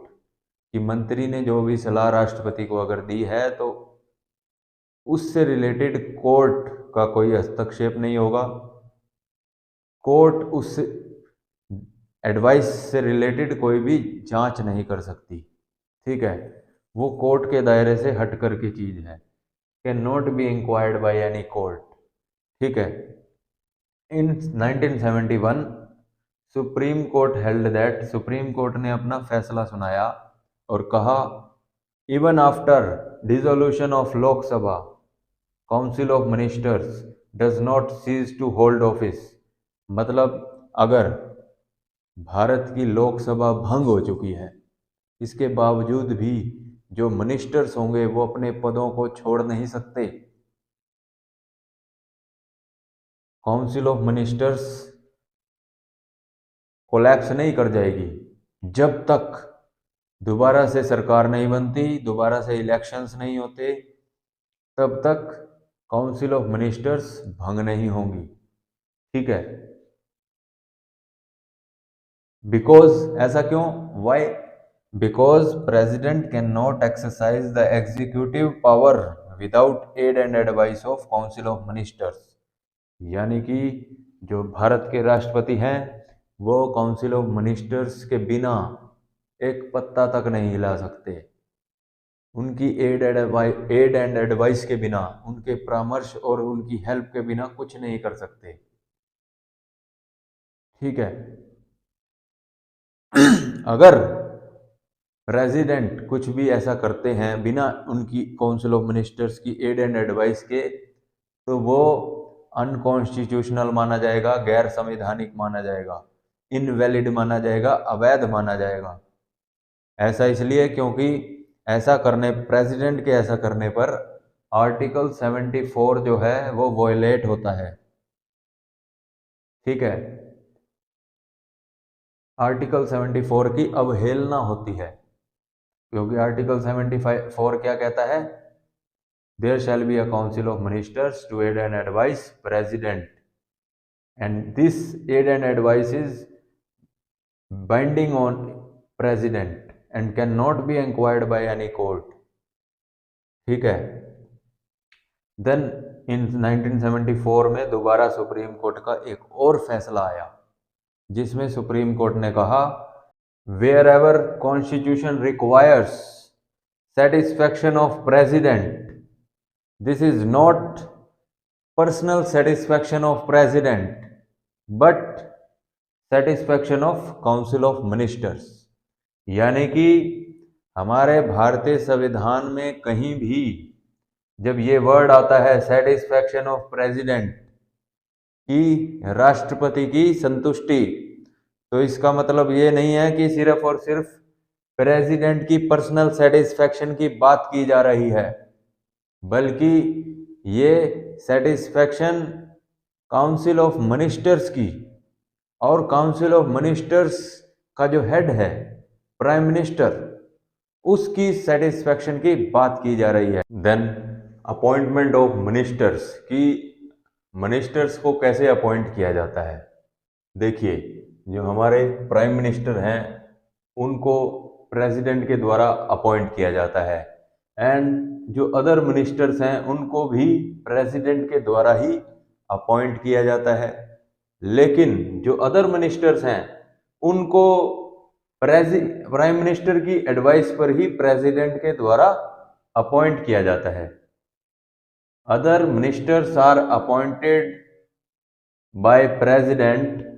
कि मंत्री ने जो भी सलाह राष्ट्रपति को अगर दी है तो उससे रिलेटेड कोर्ट का कोई हस्तक्षेप नहीं होगा, कोर्ट उस एडवाइस से रिलेटेड कोई भी जांच नहीं कर सकती। ठीक है, वो कोर्ट के दायरे से हट कर की चीज है, can not be inquired by any court. ठीक है, in 1971 supreme court held that, supreme court ने अपना फैसला सुनाया और कहा, even after dissolution of Lok Sabha, council of ministers does not cease to hold office. मतलब अगर भारत की लोकसभा भंग हो चुकी है, इसके बावजूद भी जो मिनिस्टर्स होंगे वो अपने पदों को छोड़ नहीं सकते। काउंसिल ऑफ मिनिस्टर्स कोलैप्स नहीं कर जाएगी जब तक दोबारा से सरकार नहीं बनती, दोबारा से इलेक्शंस नहीं होते, तब तक काउंसिल ऑफ मिनिस्टर्स भंग नहीं होंगी। ठीक है, बिकॉज ऐसा क्यों, why, because president can not exercise the executive power without aid and advice of council of ministers. यानी कि जो भारत के राष्ट्रपति हैं वो काउंसिल ऑफ मिनिस्टर्स के बिना एक पत्ता तक नहीं हिला सकते। उनकी एड एंड एडवाइस के बिना, उनके परामर्श और उनकी हेल्प के बिना कुछ नहीं कर सकते। ठीक है, अगर प्रेसिडेंट कुछ भी ऐसा करते हैं बिना उनकी काउंसिल ऑफ मिनिस्टर्स की एड एंड एडवाइस के, तो वो अनकॉन्स्टिट्यूशनल माना जाएगा, गैर संवैधानिक माना जाएगा, इनवैलिड माना जाएगा, अवैध माना जाएगा। ऐसा इसलिए क्योंकि ऐसा करने, प्रेसिडेंट के ऐसा करने पर आर्टिकल 74 जो है वो वॉयलेट होता है। ठीक है, आर्टिकल 74 की अवहेलना होती है, क्योंकि आर्टिकल 74 क्या कहता है, there shall be a council of ministers to aid and advice president and this aid and advice is binding on president and can not be inquired by any court. ठीक है, देन इन 1974 में दोबारा supreme court का एक और फैसला आया, जिसमें सुप्रीम कोर्ट ने कहा, wherever constitution requires satisfaction of president, this is not personal satisfaction of president but satisfaction of council of ministers। यानी कि हमारे भारतीय संविधान में कहीं भी जब ये वर्ड आता है सेटिस्फैक्शन ऑफ प्रेसिडेंट की, राष्ट्रपति की संतुष्टि, तो इसका मतलब ये नहीं है कि सिर्फ और सिर्फ प्रेसिडेंट की पर्सनल सेटिस्फैक्शन की बात की जा रही है, बल्कि ये सेटिस्फैक्शन काउंसिल ऑफ मिनिस्टर्स की, और काउंसिल ऑफ मिनिस्टर्स का जो हेड है प्राइम मिनिस्टर, उसकी सेटिस्फैक्शन की बात की जा रही है। देन अपॉइंटमेंट ऑफ मिनिस्टर्स की, मिनिस्टर्स को कैसे अपॉइंट किया जाता है। देखिए, जो हमारे प्राइम मिनिस्टर हैं उनको प्रेसिडेंट के द्वारा अपॉइंट किया जाता है, एंड जो अदर मिनिस्टर्स हैं उनको भी प्रेसिडेंट के द्वारा ही अपॉइंट किया जाता है। लेकिन जो अदर मिनिस्टर्स हैं उनको प्राइम मिनिस्टर की एडवाइस पर ही प्रेसिडेंट के द्वारा अपॉइंट किया जाता है। Other ministers are appointed by president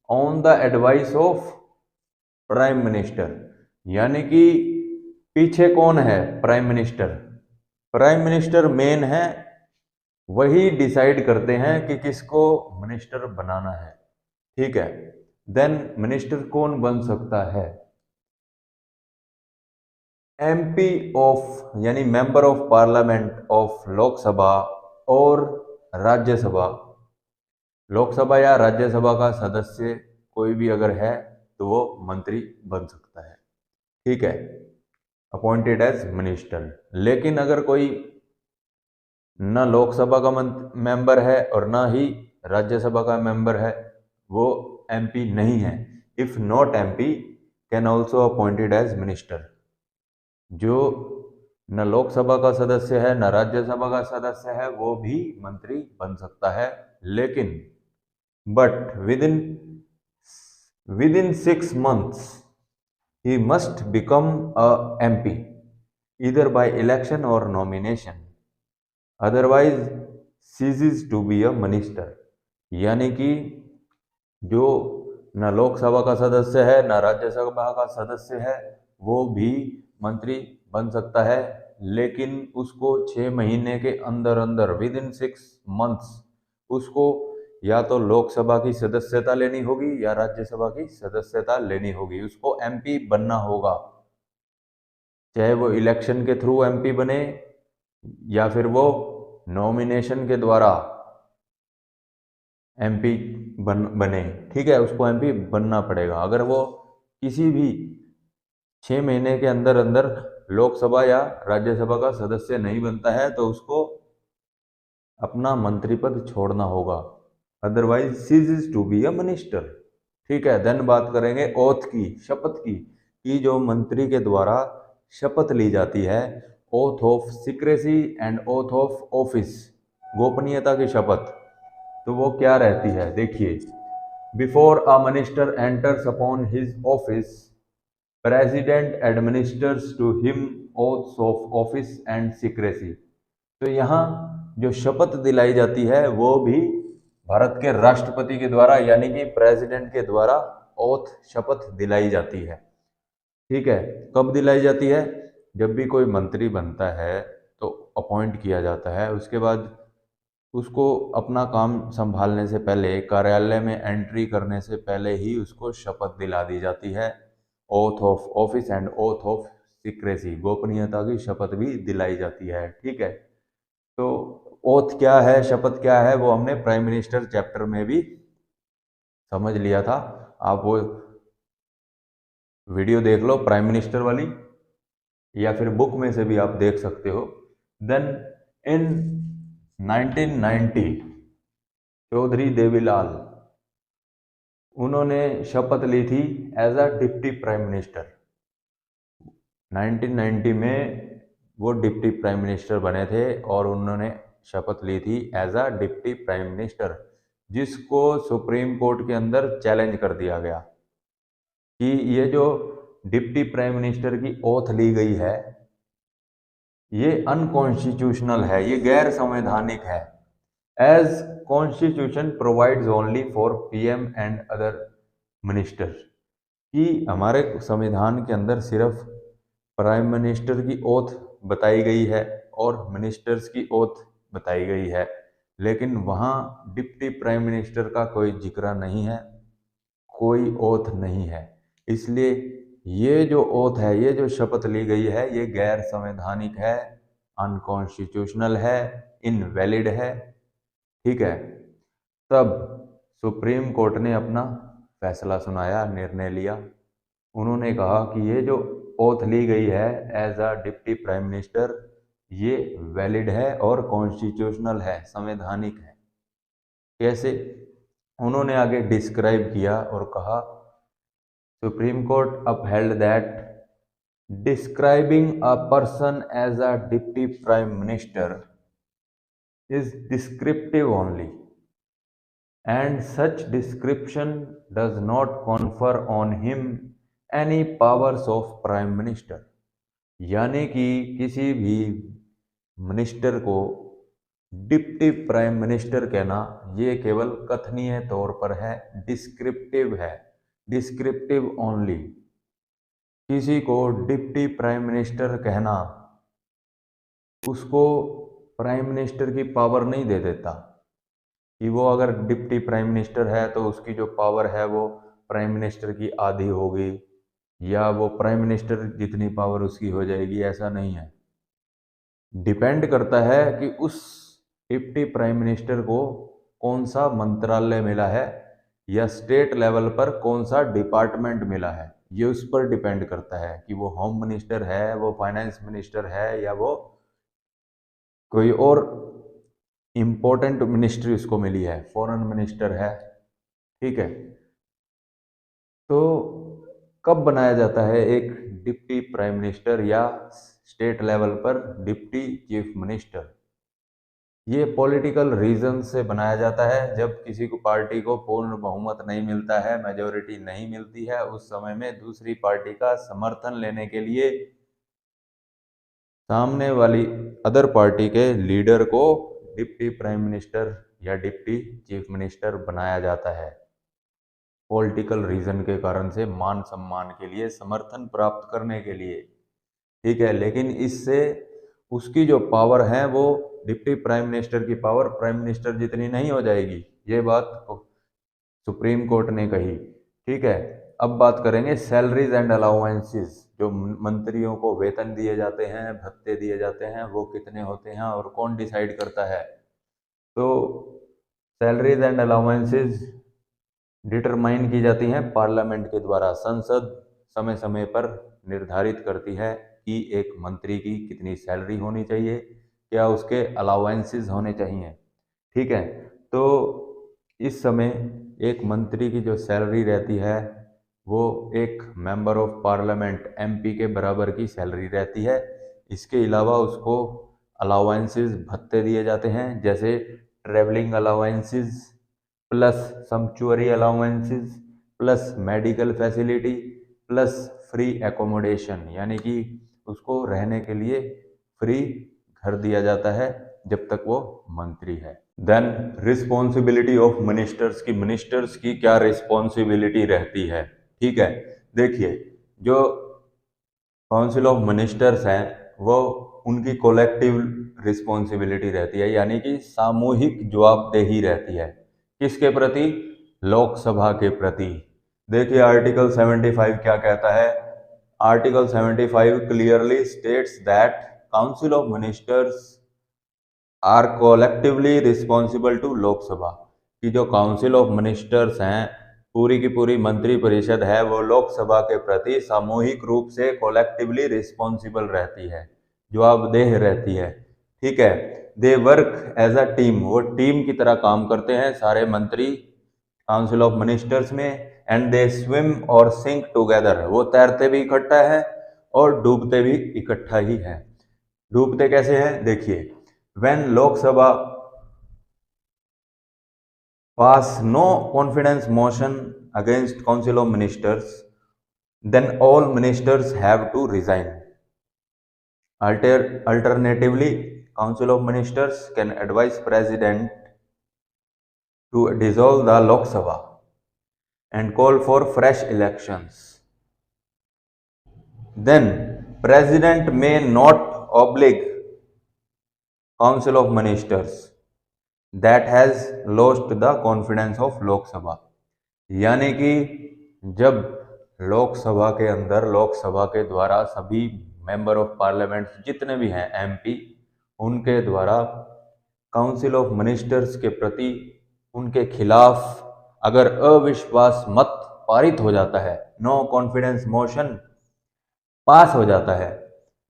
on the advice of prime minister. यानी कि पीछे कौन है, prime minister. Prime minister main है, वही डिसाइड करते हैं कि किसको मिनिस्टर बनाना है। ठीक है, देन मिनिस्टर कौन बन सकता है, एमपी ऑफ, यानी member of parliament of Lok Sabha और राज्यसभा। लोकसभा या राज्यसभा का सदस्य कोई भी अगर है तो वो मंत्री बन सकता है। ठीक है, अपॉइंटेड एज मिनिस्टर। लेकिन अगर कोई ना लोकसभा का मेंबर है और ना ही राज्यसभा का मेंबर है, वो एमपी नहीं है। If not MP can also appointed as minister. जो न लोकसभा का सदस्य है न राज्यसभा का सदस्य है वो भी मंत्री बन सकता है, लेकिन but within 6 months he must become a MP either by election or nomination, otherwise ceases to be a minister। यानी कि जो न लोकसभा का सदस्य है न राज्यसभा का सदस्य है वो भी मंत्री बन सकता है, लेकिन उसको 6 महीने के अंदर अंदर विद इन 6 मंथ्स उसको या तो लोकसभा की सदस्यता लेनी होगी या राज्यसभा की सदस्यता लेनी होगी। उसको एमपी बनना होगा, चाहे वो इलेक्शन के थ्रू एमपी बने या फिर वो नॉमिनेशन के द्वारा एमपी बने। ठीक है, उसको एमपी बनना पड़ेगा। अगर वो किसी भी 6 महीने के अंदर अंदर लोकसभा या राज्यसभा का सदस्य नहीं बनता है तो उसको अपना मंत्री पद छोड़ना होगा, otherwise ceases to be a minister. ठीक है, देन बात करेंगे ओथ की, शपथ की, कि जो मंत्री के द्वारा शपथ ली जाती है, oath of secrecy and oath of office, गोपनीयता की शपथ, तो वो क्या रहती है देखिए। Before a minister enters upon his office, president administers to him oaths of office and secrecy. तो यहाँ जो शपथ दिलाई जाती है वो भी भारत के राष्ट्रपति के द्वारा यानी कि प्रेसिडेंट के द्वारा ओथ शपथ दिलाई जाती है। ठीक है, कब दिलाई जाती है? जब भी कोई मंत्री बनता है तो अपॉइंट किया जाता है, उसके बाद उसको अपना काम संभालने से पहले, कार्यालय में एंट्री करने से पहले ही उसको शपथ दिला दी जाती है। Oath of office and oath of secrecy, गोपनीयता की शपथ भी दिलाई जाती है। ठीक है, तो ओथ क्या है, शपथ क्या है, वो हमने प्राइम मिनिस्टर चैप्टर में भी समझ लिया था। आप वो वीडियो देख लो प्राइम मिनिस्टर वाली, या फिर बुक में से भी आप देख सकते हो। देन इन 1990 चौधरी देवीलाल, उन्होंने शपथ ली थी as a deputy prime minister. 1990 में वो डिप्टी प्राइम मिनिस्टर बने थे और उन्होंने शपथ ली थी as a deputy prime minister, जिसको सुप्रीम कोर्ट के अंदर चैलेंज कर दिया गया कि ये जो डिप्टी प्राइम मिनिस्टर की ओथ ली गई है ये अनकॉन्स्टिट्यूशनल है, ये गैर संवैधानिक है। As constitution provides only for PM and other minister, कि हमारे संविधान के अंदर सिर्फ प्राइम मिनिस्टर की ओथ बताई गई है और मिनिस्टर्स की ओथ बताई गई है, लेकिन वहाँ डिप्टी प्राइम मिनिस्टर का कोई जिक्र नहीं है, कोई ओथ नहीं है। इसलिए ये जो ओथ है, ये जो शपथ ली गई है, ये गैर संवैधानिक है, अनकॉन्स्टिट्यूशनल है, इनवैलिड है। ठीक है, तब सुप्रीम कोर्ट ने अपना फैसला सुनाया, निर्णय लिया। उन्होंने कहा कि ये जो ओथ ली गई है as a deputy prime minister, ये वैलिड है और कॉन्स्टिट्यूशनल है, संवैधानिक है। कैसे? उन्होंने आगे डिस्क्राइब किया और कहा, supreme court upheld that describing a person as a deputy prime minister is descriptive only, and such description does not confer on him any powers of prime minister। यानी कि किसी भी मिनिस्टर को डिप्टी प्राइम मिनिस्टर कहना ये केवल कथनीय तौर पर है, डिस्क्रिप्टिव है, डिस्क्रिप्टिव ओनली। किसी को डिप्टी प्राइम मिनिस्टर कहना उसको प्राइम मिनिस्टर की पावर नहीं दे देता, कि वो अगर डिप्टी प्राइम मिनिस्टर है तो उसकी जो पावर है वो प्राइम मिनिस्टर की आधी होगी या वो प्राइम मिनिस्टर जितनी पावर उसकी हो जाएगी, ऐसा नहीं है। डिपेंड करता है कि उस डिप्टी प्राइम मिनिस्टर को कौन सा मंत्रालय मिला है या स्टेट लेवल पर कौन सा डिपार्टमेंट मिला है, ये उस पर डिपेंड करता है कि वो होम मिनिस्टर है, वो फाइनेंस मिनिस्टर है, या वो कोई और इम्पोर्टेंट मिनिस्ट्री उसको मिली है, फॉरेन मिनिस्टर है। ठीक है, तो कब बनाया जाता है एक डिप्टी प्राइम मिनिस्टर या स्टेट लेवल पर डिप्टी चीफ मिनिस्टर? ये पॉलिटिकल रीजन से बनाया जाता है, जब किसी को पार्टी को पूर्ण बहुमत नहीं मिलता है, मेजोरिटी नहीं मिलती है, उस समय में दूसरी पार्टी का समर्थन लेने के लिए सामने वाली अदर पार्टी के लीडर को डिप्टी प्राइम मिनिस्टर या डिप्टी चीफ मिनिस्टर बनाया जाता है पॉलिटिकल रीजन के कारण से, मान सम्मान के लिए, समर्थन प्राप्त करने के लिए, ठीक है। लेकिन इससे उसकी जो पावर है वो डिप्टी प्राइम मिनिस्टर की पावर प्राइम मिनिस्टर जितनी नहीं हो जाएगी, ये बात सुप्रीम कोर्ट ने कही, ठीक है। अब बात करेंगे सैलरीज एंड अलाउंसेस, जो मंत्रियों को वेतन दिए जाते हैं, भत्ते दिए जाते हैं, वो कितने होते हैं और कौन डिसाइड करता है। तो सैलरीज एंड अलाउंसेस डिटरमाइन की जाती हैं पार्लियामेंट के द्वारा। संसद समय समय पर निर्धारित करती है कि एक मंत्री की कितनी सैलरी होनी चाहिए, क्या उसके अलाउंसेस होने चाहिए, ठीक है। तो इस समय एक मंत्री की जो सैलरी रहती है वो एक मेंबर ऑफ पार्लियामेंट एमपी के बराबर की सैलरी रहती है। इसके अलावा उसको अलाउंसेस भत्ते दिए जाते हैं, जैसे travelling allowances plus sumptuary allowances plus medical facility plus free accommodation, यानी कि उसको रहने के लिए फ्री घर दिया जाता है जब तक वो मंत्री है। देन रिस्पॉन्सिबिलिटी ऑफ मिनिस्टर्स की, मिनिस्टर्स की क्या रिस्पॉन्सिबिलिटी रहती है, ठीक है। देखिए, जो काउंसिल ऑफ मिनिस्टर्स हैं वो उनकी कोलेक्टिव रिस्पॉन्सिबिलिटी रहती है, यानी कि सामूहिक जवाबदेही रहती है। किसके प्रति? लोकसभा के प्रति। देखिए आर्टिकल 75 क्या कहता है। Article 75 clearly states that council of ministers are collectively responsible to Lok Sabha, की जो काउंसिल ऑफ मिनिस्टर्स हैं, पूरी की पूरी मंत्री परिषद है, वो लोकसभा के प्रति सामूहिक रूप से कोलेक्टिवली रिस्पॉन्सिबल रहती है, जवाबदेह रहती है, ठीक है। They work as a team, वो टीम की तरह काम करते हैं सारे मंत्री काउंसिल ऑफ मिनिस्टर्स में। एंड दे स्विम और सिंक टुगेदर, वो तैरते भी इकट्ठा है और डूबते भी इकट्ठा ही है। डूबते कैसे हैं? देखिए, when Lok Sabha pass no confidence motion against Council of Ministers, then all ministers have to resign. Alternatively, Council of Ministers can advise President to dissolve the Lok Sabha and call for fresh elections. Then, President may not oblige Council of Ministers that has lost the confidence of लोक सभा, यानी कि जब लोकसभा के अंदर लोकसभा के द्वारा सभी मेंबर ऑफ पार्लियामेंट जितने भी हैं एमपी, उनके द्वारा काउंसिल ऑफ मिनिस्टर्स के प्रति उनके खिलाफ अगर अविश्वास मत पारित हो जाता है, नो कॉन्फिडेंस मोशन पास हो जाता है,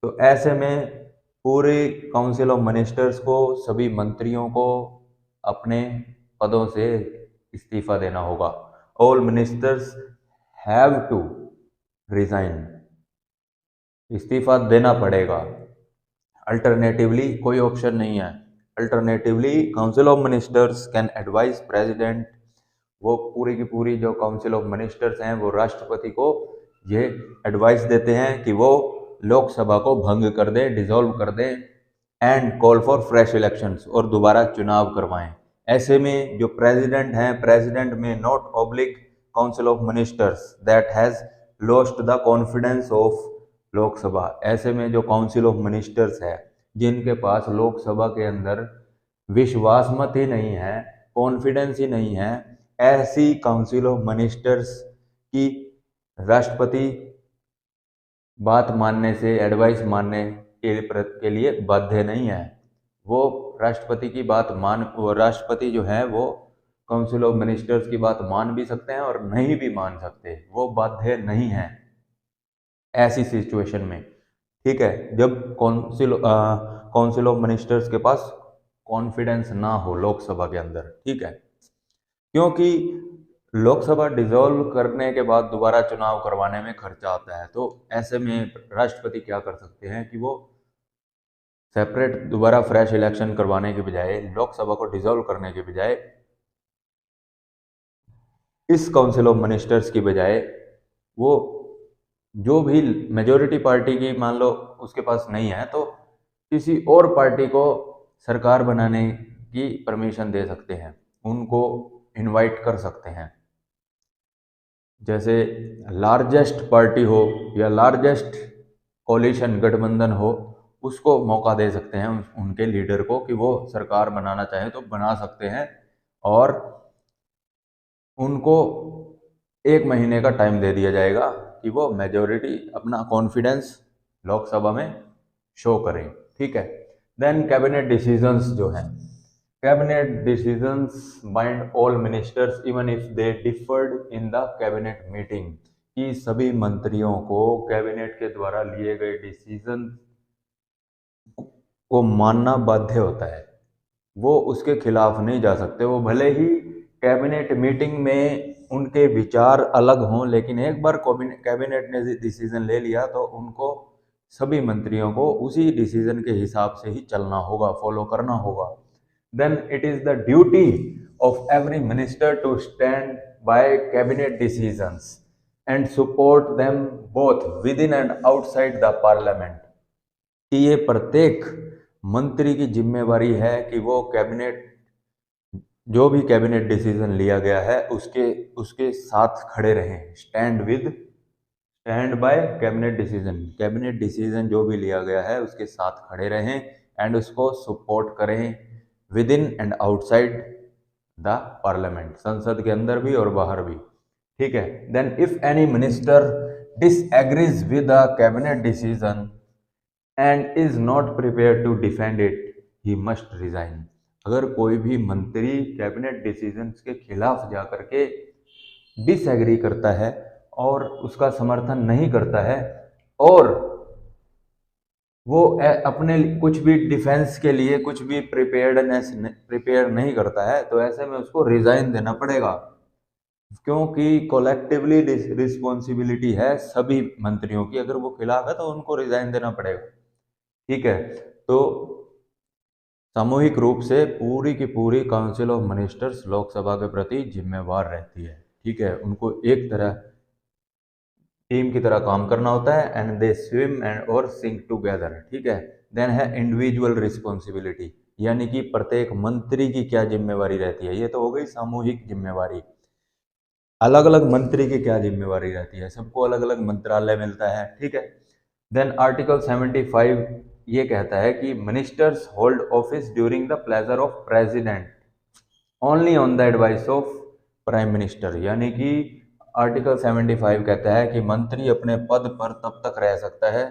तो ऐसे में पूरे काउंसिल ऑफ मिनिस्टर्स को, सभी मंत्रियों को अपने पदों से इस्तीफा देना होगा। All ministers have to resign, इस्तीफा देना पड़ेगा। अल्टरनेटिवली कोई ऑप्शन नहीं है। Alternatively council of ministers can advise president, वो पूरी की पूरी जो काउंसिल ऑफ मिनिस्टर्स हैं वो राष्ट्रपति को ये एडवाइस देते हैं कि वो लोकसभा को भंग कर दें, डिसॉल्व कर दें, and call for fresh elections, और दोबारा चुनाव करवाएं। ऐसे में जो प्रेसिडेंट हैं, प्रेसिडेंट में not oblique council of ministers that has lost the confidence of Lok Sabha, ऐसे में जो काउंसिल ऑफ मिनिस्टर्स है जिनके पास लोकसभा के अंदर विश्वास मत ही नहीं है, कॉन्फिडेंस ही नहीं है, ऐसी काउंसिल ऑफ मिनिस्टर्स की राष्ट्रपति बात मानने से, एडवाइस मानने के लिए बाध्य नहीं है। वो राष्ट्रपति की बात वो राष्ट्रपति जो है वो काउंसिल ऑफ मिनिस्टर्स की बात मान भी सकते हैं और नहीं भी मान सकते, वो बाध्य नहीं है ऐसी सिचुएशन में, ठीक है। जब काउंसिल ऑफ मिनिस्टर्स के पास कॉन्फिडेंस ना हो लोकसभा के अंदर, ठीक है, क्योंकि लोकसभा डिसॉल्व करने के बाद दोबारा चुनाव करवाने में खर्चा आता है, तो ऐसे में राष्ट्रपति क्या कर सकते हैं कि वो सेपरेट दोबारा फ्रेश इलेक्शन करवाने के बजाय, लोकसभा को डिसॉल्व करने के बजाय, इस काउंसिल ऑफ मिनिस्टर्स की बजाय वो जो भी मेजोरिटी पार्टी की मान लो उसके पास नहीं है, तो किसी और पार्टी को सरकार बनाने की परमिशन दे सकते हैं, उनको इनवाइट कर सकते हैं। जैसे लार्जेस्ट पार्टी हो या लार्जेस्ट कोलिशन गठबंधन हो, उसको मौका दे सकते हैं उनके लीडर को कि वो सरकार बनाना चाहे तो बना सकते हैं, और उनको 1 महीने का टाइम दे दिया जाएगा कि वो मेजोरिटी अपना कॉन्फिडेंस लोकसभा में शो करें। ठीक है। देन कैबिनेट डिसीजंस जो हैं, cabinet decisions bind all ministers even if they deferred in the cabinet meeting, कि सभी मंत्रियों को कैबिनेट के द्वारा लिए गए डिसीजन को मानना बाध्य होता है, वो उसके खिलाफ नहीं जा सकते। वो भले ही कैबिनेट मीटिंग में उनके विचार अलग हों, लेकिन एक बार कैबिनेट ने डिसीजन ले लिया तो उनको सभी मंत्रियों को उसी डिसीजन के हिसाब से ही चलना होगा, फॉलो करना होगा। Then it is the duty of every minister to stand by cabinet decisions and support them both within and outside the parliament, कि ये प्रत्येक मंत्री की जिम्मेवारी है कि वो कैबिनेट, जो भी कैबिनेट डिसीजन लिया गया है उसके साथ खड़े रहें। Stand by cabinet decision, cabinet decision जो भी लिया गया है उसके साथ खड़े रहें एंड उसको सपोर्ट करें within and outside the parliament, संसद के अंदर भी और बाहर भी। ठीक है। Then if any minister disagrees with the cabinet decision and is not prepare to defend it, he must resign. अगर कोई भी मंत्री कैबिनेट डिसीजंस के खिलाफ जाकर के डिसएग्री करता है और उसका समर्थन नहीं करता है, और वो अपने कुछ भी डिफेंस के लिए कुछ भी प्रिपेयर नहीं करता है, तो ऐसे में उसको रिजाइन देना पड़ेगा, क्योंकि कोलेक्टिवली रिस्पॉन्सिबिलिटी है सभी मंत्रियों की। अगर वो खिलाफ है तो उनको रिजाइन देना पड़ेगा। ठीक है। तो सामूहिक रूप से पूरी की पूरी काउंसिल ऑफ मिनिस्टर्स लोकसभा के प्रति जिम्मेवार रहती है। ठीक है। उनको एक तरह टीम की तरह काम करना होता है, एंड दे स्विम एंड और सिंक टुगेदर। ठीक है। देन है इंडिविजुअल रिस्पॉन्सिबिलिटी, यानी कि प्रत्येक मंत्री की क्या जिम्मेवारी रहती है। ये तो हो गई सामूहिक जिम्मेवारी। अलग अलग मंत्री की क्या जिम्मेवारी रहती है, सबको अलग अलग मंत्रालय मिलता है। ठीक है। देन आर्टिकल 75 ये कहता है कि ministers hold office during the pleasure of president only on the advice of prime minister, यानी कि आर्टिकल 75 कहता है कि मंत्री अपने पद पर तब तक रह सकता है,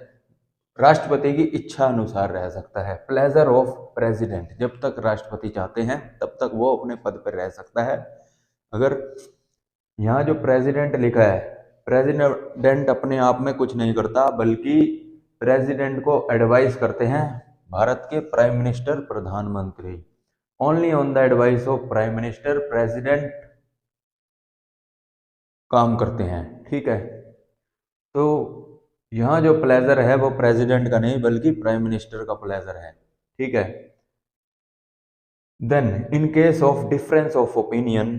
राष्ट्रपति की इच्छा अनुसार रह सकता है। प्लेजर ऑफ प्रेसिडेंट, जब तक राष्ट्रपति चाहते हैं तब तक वो अपने पद पर रह सकता है। अगर यहाँ जो प्रेसिडेंट लिखा है, प्रेसिडेंट अपने आप में कुछ नहीं करता, बल्कि प्रेसिडेंट को एडवाइस करते हैं भारत के प्राइम मिनिस्टर, प्रधानमंत्री। Only on the advice of prime minister president काम करते हैं। ठीक है। तो यहाँ जो प्लेजर है वो प्रेसिडेंट का नहीं बल्कि प्राइम मिनिस्टर का प्लेजर है। ठीक है। Then in case of difference of opinion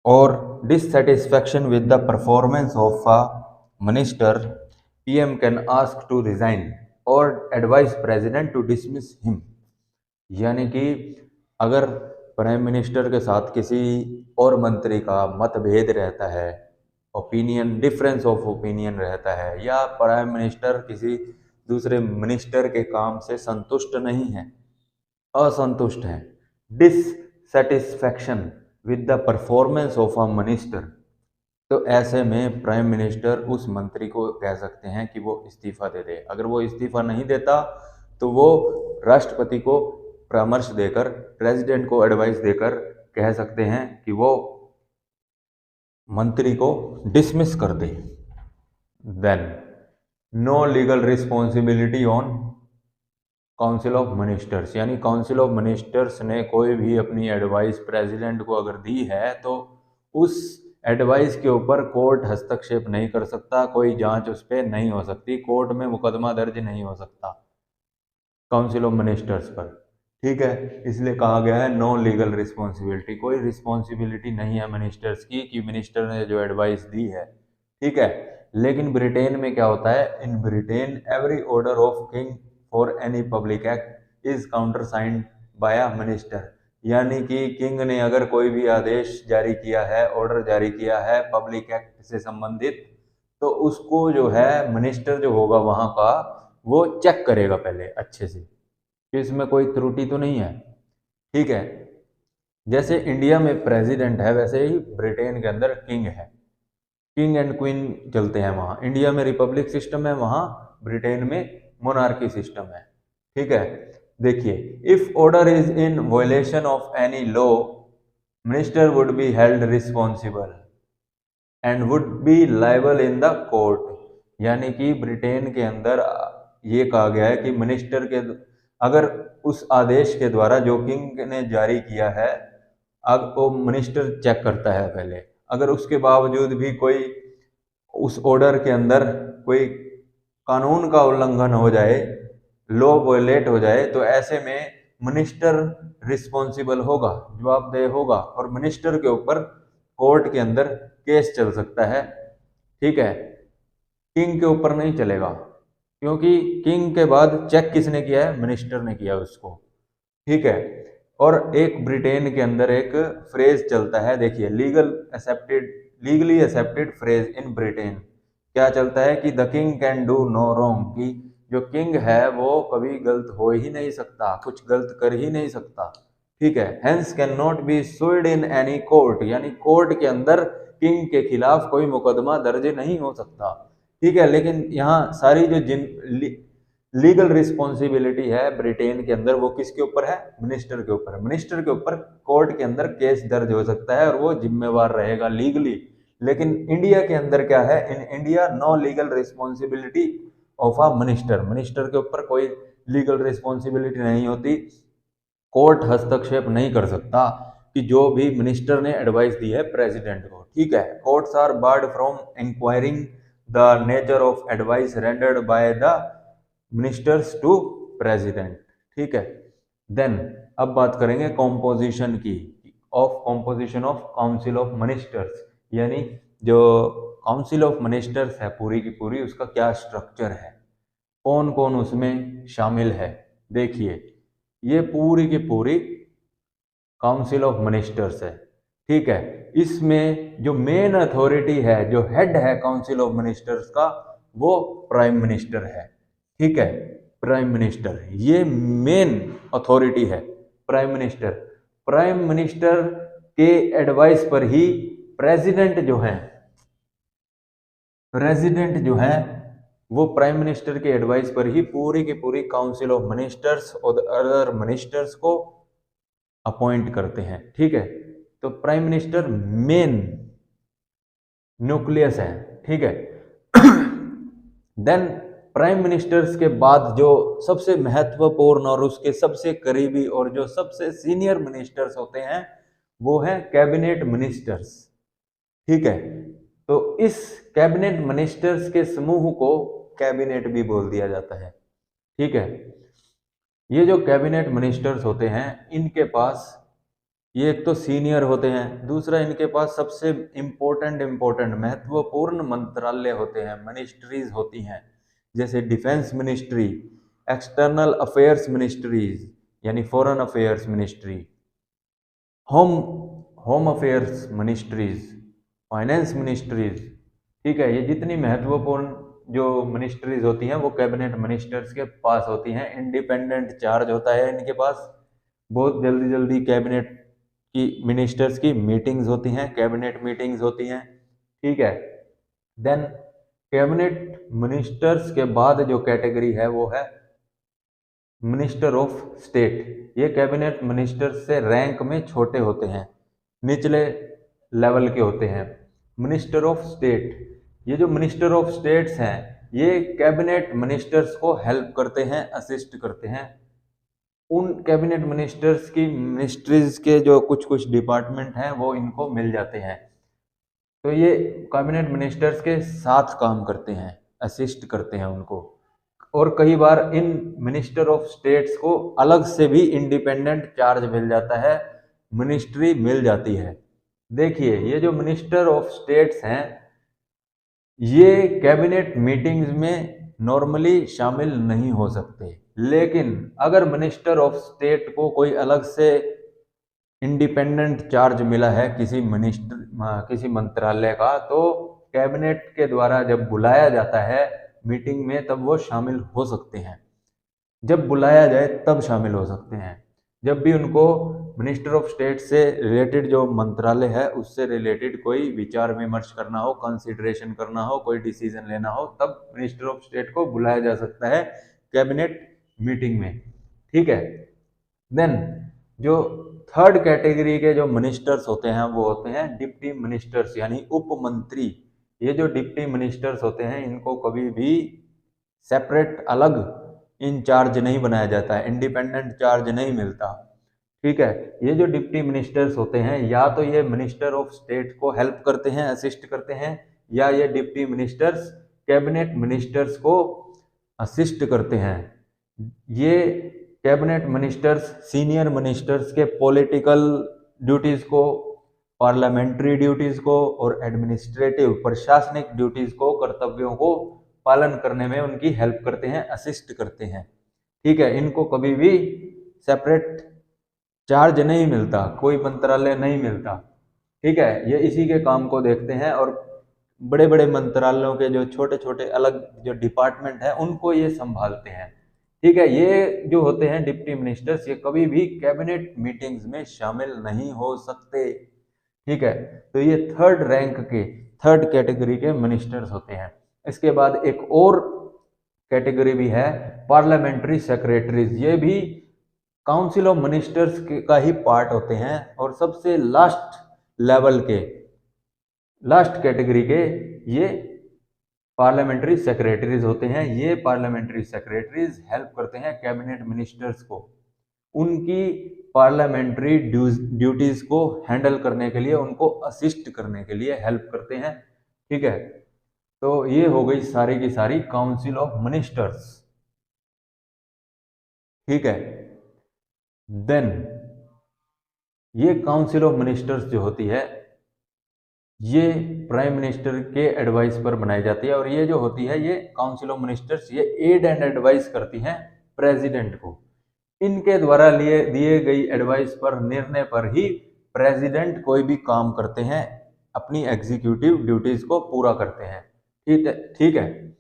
और dissatisfaction with the performance of a minister, PM can ask to resign or advise president to dismiss him। यानी कि अगर प्राइम मिनिस्टर के साथ किसी और मंत्री का मतभेद रहता है, ओपिनियन, डिफरेंस ऑफ ओपिनियन रहता है, या प्राइम मिनिस्टर किसी दूसरे मिनिस्टर के काम से संतुष्ट नहीं है, असंतुष्ट है, dissatisfaction with the performance of a minister, तो ऐसे में प्राइम मिनिस्टर उस मंत्री को कह सकते हैं कि वो इस्तीफा दे दे। अगर वो इस्तीफा नहीं देता तो वो राष्ट्रपति को परामर्श देकर, प्रेसिडेंट को एडवाइस देकर कह सकते हैं कि वो मंत्री को डिसमिस कर दे। Then no legal responsibility on council of ministers, यानी काउंसिल ऑफ मिनिस्टर्स ने कोई भी अपनी एडवाइस प्रेसिडेंट को अगर दी है तो उस एडवाइस के ऊपर कोर्ट हस्तक्षेप नहीं कर सकता, कोई जांच उस पर नहीं हो सकती, कोर्ट में मुकदमा दर्ज नहीं हो सकता काउंसिल ऑफ मिनिस्टर्स पर। ठीक है। इसलिए कहा गया है नो लीगल रिस्पॉन्सिबिलिटी, कोई रिस्पॉन्सिबिलिटी नहीं है मिनिस्टर्स की कि मिनिस्टर ने जो एडवाइस दी है। ठीक है। लेकिन ब्रिटेन में क्या होता है, in Britain every order of king for any public act is countersigned by a minister, यानी कि किंग ने अगर कोई भी आदेश जारी किया है, ऑर्डर जारी किया है पब्लिक एक्ट से संबंधित, तो उसको जो है मिनिस्टर जो होगा वहां का, वो चेक करेगा पहले अच्छे से कि इसमें कोई त्रुटि तो नहीं है। ठीक है, जैसे इंडिया में प्रेसिडेंट है वैसे ही ब्रिटेन के अंदर किंग है, किंग एंड क्वीन चलते हैं वहाँ। इंडिया में रिपब्लिक सिस्टम है, वहाँ ब्रिटेन में मोनार्की सिस्टम है। ठीक है, देखिए, if order is in violation of any law, minister would be held responsible and would be liable in the court. यानी कि ब्रिटेन के अंदर ये कहा गया है कि मिनिस्टर के अगर उस आदेश के द्वारा जो किंग ने जारी किया है, अब वो मिनिस्टर चेक करता है पहले, अगर उसके बावजूद भी कोई उस ऑर्डर के अंदर कोई कानून का उल्लंघन हो जाए, लॉ वायलेट हो जाए, तो ऐसे में मिनिस्टर रिस्पॉन्सिबल होगा, जवाबदेह होगा, और मिनिस्टर के ऊपर कोर्ट के अंदर केस चल सकता है। ठीक है, किंग के ऊपर नहीं चलेगा, क्योंकि किंग के बाद चेक किसने किया है? मिनिस्टर ने किया उसको। ठीक है, और एक ब्रिटेन के अंदर एक फ्रेज चलता है, देखिए, legally accepted phrase in Britain. क्या चलता है कि the king can do no wrong, कि जो किंग है वो कभी गलत हो ही नहीं सकता, कुछ गलत कर ही नहीं सकता। ठीक है, hence can not be sued in any court, यानी कोर्ट के अंदर किंग के खिलाफ कोई मुकदमा दर्ज नहीं हो सकता। ठीक है, लेकिन यहाँ सारी जो लीगल रिस्पॉन्सिबिलिटी है ब्रिटेन के अंदर, वो किसके ऊपर है? मिनिस्टर के ऊपर। मिनिस्टर के ऊपर कोर्ट के अंदर केस दर्ज हो सकता है और वो जिम्मेवार रहेगा लीगली। लेकिन इंडिया के अंदर क्या है? In India no legal responsibility of a minister, minister के ऊपर कोई लीगल रिस्पॉन्सिबिलिटी नहीं होती, कोर्ट हस्तक्षेप नहीं कर सकता कि जो भी मिनिस्टर ने एडवाइस दी है प्रेसिडेंट को। ठीक है, courts are barred from inquiring the nature of advice rendered by the ministers to president. ठीक है, देन अब बात करेंगे कॉम्पोजिशन की, composition of council of ministers, यानी जो काउंसिल ऑफ मिनिस्टर्स है पूरी की पूरी, उसका क्या स्ट्रक्चर है, कौन कौन उसमें शामिल है। देखिए, ये पूरी की पूरी काउंसिल ऑफ मिनिस्टर्स है। ठीक है, इसमें जो मेन अथॉरिटी है, जो हेड है काउंसिल ऑफ मिनिस्टर्स का, वो प्राइम मिनिस्टर है। ठीक है, प्राइम मिनिस्टर ये मेन अथॉरिटी है। प्राइम मिनिस्टर के एडवाइस पर ही प्रेसिडेंट जो है वो प्राइम मिनिस्टर के एडवाइस पर ही पूरी की पूरी काउंसिल ऑफ मिनिस्टर्स और अदर मिनिस्टर्स को अपॉइंट करते हैं। ठीक है, तो प्राइम मिनिस्टर मेन न्यूक्लियस है। ठीक है, देन प्राइम मिनिस्टर्स के बाद जो सबसे महत्वपूर्ण और उसके सबसे करीबी और जो सबसे सीनियर मिनिस्टर्स होते हैं, वो है कैबिनेट मिनिस्टर्स। ठीक है, तो इस कैबिनेट मिनिस्टर्स के समूह को कैबिनेट भी बोल दिया जाता है। ठीक है, ये जो कैबिनेट मिनिस्टर्स होते हैं, इनके पास ये एक तो सीनियर होते हैं, दूसरा इनके पास सबसे इम्पोर्टेंट महत्वपूर्ण मंत्रालय होते हैं, मिनिस्ट्रीज होती हैं, जैसे defence ministry, external affairs ministries यानी foreign affairs ministry, home affairs ministries, finance ministries. ठीक है, ये जितनी महत्वपूर्ण जो मिनिस्ट्रीज होती हैं वो कैबिनेट मिनिस्टर्स के पास होती हैं। इंडिपेंडेंट चार्ज होता है इनके पास, बहुत जल्दी जल्दी कैबिनेट की मिनिस्टर्स की मीटिंग्स होती हैं, कैबिनेट मीटिंग्स होती हैं। ठीक है, देन कैबिनेट मिनिस्टर्स के बाद जो कैटेगरी है वो है मिनिस्टर ऑफ स्टेट। ये कैबिनेट मिनिस्टर्स से रैंक में छोटे होते हैं, निचले लेवल के होते हैं। मिनिस्टर ऑफ स्टेट, ये जो मिनिस्टर ऑफ स्टेट्स हैं, ये कैबिनेट मिनिस्टर्स को हेल्प करते हैं, असिस्ट करते हैं। उन कैबिनेट मिनिस्टर्स की मिनिस्ट्रीज के जो कुछ कुछ डिपार्टमेंट हैं वो इनको मिल जाते हैं, तो ये कैबिनेट मिनिस्टर्स के साथ काम करते हैं, असिस्ट करते हैं उनको। और कई बार इन मिनिस्टर ऑफ स्टेट्स को अलग से भी इंडिपेंडेंट चार्ज मिल जाता है, मिनिस्ट्री मिल जाती है। देखिए, ये जो मिनिस्टर ऑफ स्टेट्स हैं, ये कैबिनेट मीटिंग्स में नॉर्मली शामिल नहीं हो सकते, लेकिन अगर मिनिस्टर ऑफ स्टेट को कोई अलग से इंडिपेंडेंट चार्ज मिला है किसी मंत्रालय का, तो कैबिनेट के द्वारा जब बुलाया जाता है मीटिंग में तब वो शामिल हो सकते हैं। जब बुलाया जाए तब शामिल हो सकते हैं। जब भी उनको मिनिस्टर ऑफ स्टेट से रिलेटेड जो मंत्रालय है उससे रिलेटेड कोई विचार विमर्श करना हो, कंसिडरेशन करना हो, कोई डिसीजन लेना हो, तब मिनिस्टर ऑफ स्टेट को बुलाया जा सकता है कैबिनेट मीटिंग में। ठीक है। देन जो थर्ड कैटेगरी के जो मिनिस्टर्स होते हैं वो होते हैं डिप्टी मिनिस्टर्स, यानी उप मंत्री। ये जो डिप्टी मिनिस्टर्स होते हैं इनको कभी भी सेपरेट अलग इंचार्ज नहीं बनाया जाता है, इंडिपेंडेंट चार्ज नहीं मिलता। ठीक है। ये जो डिप्टी मिनिस्टर्स होते हैं या तो ये मिनिस्टर ऑफ स्टेट को हेल्प करते हैं, असिस्ट करते हैं, या ये डिप्टी मिनिस्टर्स कैबिनेट मिनिस्टर्स को असिस्ट करते हैं। ये कैबिनेट मिनिस्टर्स सीनियर मिनिस्टर्स के पॉलिटिकल ड्यूटीज को, पार्लियामेंट्री ड्यूटीज को और एडमिनिस्ट्रेटिव प्रशासनिक ड्यूटीज को, कर्तव्यों को पालन करने में उनकी हेल्प करते हैं, असिस्ट करते हैं। ठीक है। इनको कभी भी सेपरेट चार्ज नहीं मिलता, कोई मंत्रालय नहीं मिलता। ठीक है। ये इसी के काम को देखते हैं और बड़े बड़े मंत्रालयों के जो छोटे छोटे अलग जो डिपार्टमेंट है उनको ये संभालते हैं। ठीक है। ये जो होते हैं डिप्टी मिनिस्टर्स, ये कभी भी कैबिनेट मीटिंग्स में शामिल नहीं हो सकते। ठीक है। तो ये थर्ड कैटेगरी के मिनिस्टर्स होते हैं। इसके बाद एक और कैटेगरी भी है पार्लियामेंट्री सेक्रेटरीज। ये भी काउंसिल ऑफ मिनिस्टर्स का ही पार्ट होते हैं और सबसे लास्ट लेवल के, लास्ट कैटेगरी के ये पार्लियामेंट्री सेक्रेटरीज होते हैं। ये पार्लियामेंट्री सेक्रेटरीज हेल्प करते हैं कैबिनेट मिनिस्टर्स को उनकी पार्लियामेंट्री ड्यूटीज को हैंडल करने के लिए, उनको असिस्ट करने के लिए हेल्प करते हैं। ठीक है। तो ये हो गई सारी की सारी काउंसिल ऑफ मिनिस्टर्स। ठीक है। देन ये काउंसिल ऑफ मिनिस्टर्स जो होती है ये प्राइम मिनिस्टर के एडवाइस पर बनाई जाती है, और ये जो होती है ये काउंसिल ऑफ मिनिस्टर्स ये एड एंड एडवाइस करती हैं प्रेसिडेंट को। इनके द्वारा दिए गई एडवाइस पर, निर्णय पर ही प्रेसिडेंट कोई भी काम करते हैं, अपनी एग्जीक्यूटिव ड्यूटीज को पूरा करते हैं। ठीक है। ठीक है।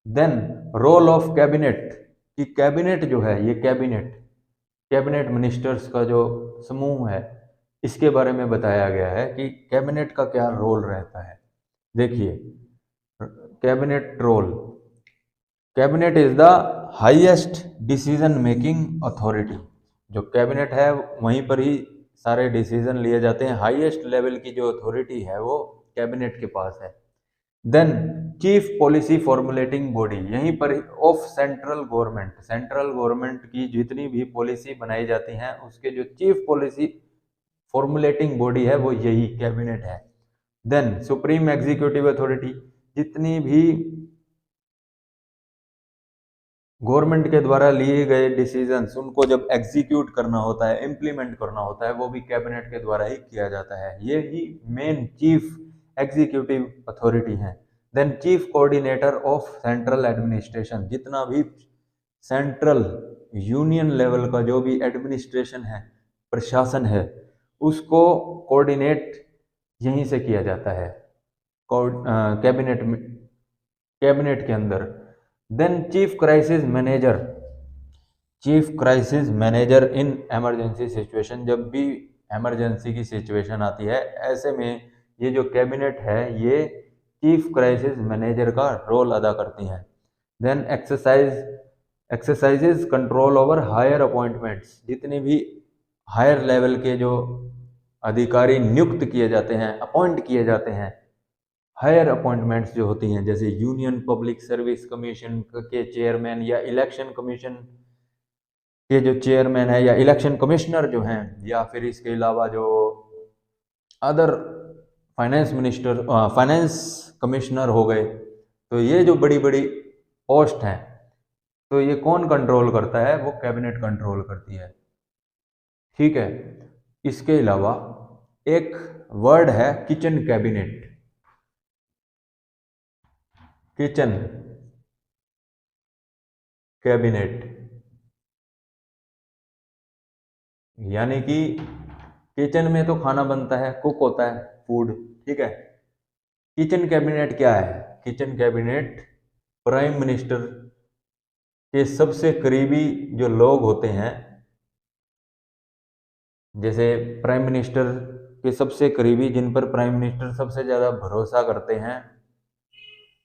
देन रोल ऑफ कैबिनेट, कि कैबिनेट जो है ये कैबिनेट मिनिस्टर्स का जो समूह है इसके बारे में बताया गया है कि कैबिनेट का क्या रोल रहता है। देखिए cabinet role, cabinet is the highest decision making authority. जो कैबिनेट है वहीं पर ही सारे डिसीजन लिए जाते हैं, हाईएस्ट लेवल की जो अथॉरिटी है वो कैबिनेट के पास है। Then chief policy formulating body, यहीं पर ऑफ सेंट्रल गवर्नमेंट की जितनी भी पॉलिसी बनाई जाती हैं उसके जो चीफ पॉलिसी फॉर्मुलेटिंग बॉडी है वो यही कैबिनेट है। देन सुप्रीम एग्जीक्यूटिव अथॉरिटी, जितनी भी गवर्नमेंट के द्वारा लिए गए डिसीजंस उनको जब एग्जीक्यूट करना होता है, इम्प्लीमेंट करना होता है, वो भी कैबिनेट के द्वारा ही किया जाता है। ये ही मेन चीफ एग्जीक्यूटिव अथॉरिटी है। Then chief coordinator of central administration, जितना भी सेंट्रल यूनियन लेवल का जो भी एडमिनिस्ट्रेशन है, प्रशासन है, उसको कोऑर्डिनेट यहीं से किया जाता है कैबिनेट के अंदर। Then chief crisis manager in emergency situation, जब भी इमरजेंसी की सिचुएशन आती है ऐसे में ये जो कैबिनेट है ये चीफ क्राइसिस मैनेजर का रोल अदा करती हैं। Then exercises control over higher appointments, जितने भी हायर लेवल के जो अधिकारी नियुक्त किए जाते हैं, अपॉइंट किए जाते हैं, हायर अपॉइंटमेंट्स जो होती हैं, जैसे यूनियन पब्लिक सर्विस कमीशन के चेयरमैन या इलेक्शन कमीशन के जो चेयरमैन है या इलेक्शन कमिश्नर जो हैं, या फिर इसके अलावा जो अदर फाइनेंस कमिश्नर हो गए, तो ये जो बड़ी बड़ी पोस्ट हैं तो ये कौन कंट्रोल करता है? वो कैबिनेट कंट्रोल करती है। ठीक है। इसके अलावा एक वर्ड है किचन कैबिनेट। किचन कैबिनेट यानी कि किचन में तो खाना बनता है, कुक होता है, फूड, ठीक है। किचन कैबिनेट क्या है? किचन कैबिनेट प्राइम मिनिस्टर के सबसे करीबी जो लोग होते हैं, जैसे प्राइम मिनिस्टर के सबसे करीबी, जिन पर प्राइम मिनिस्टर सबसे ज़्यादा भरोसा करते हैं,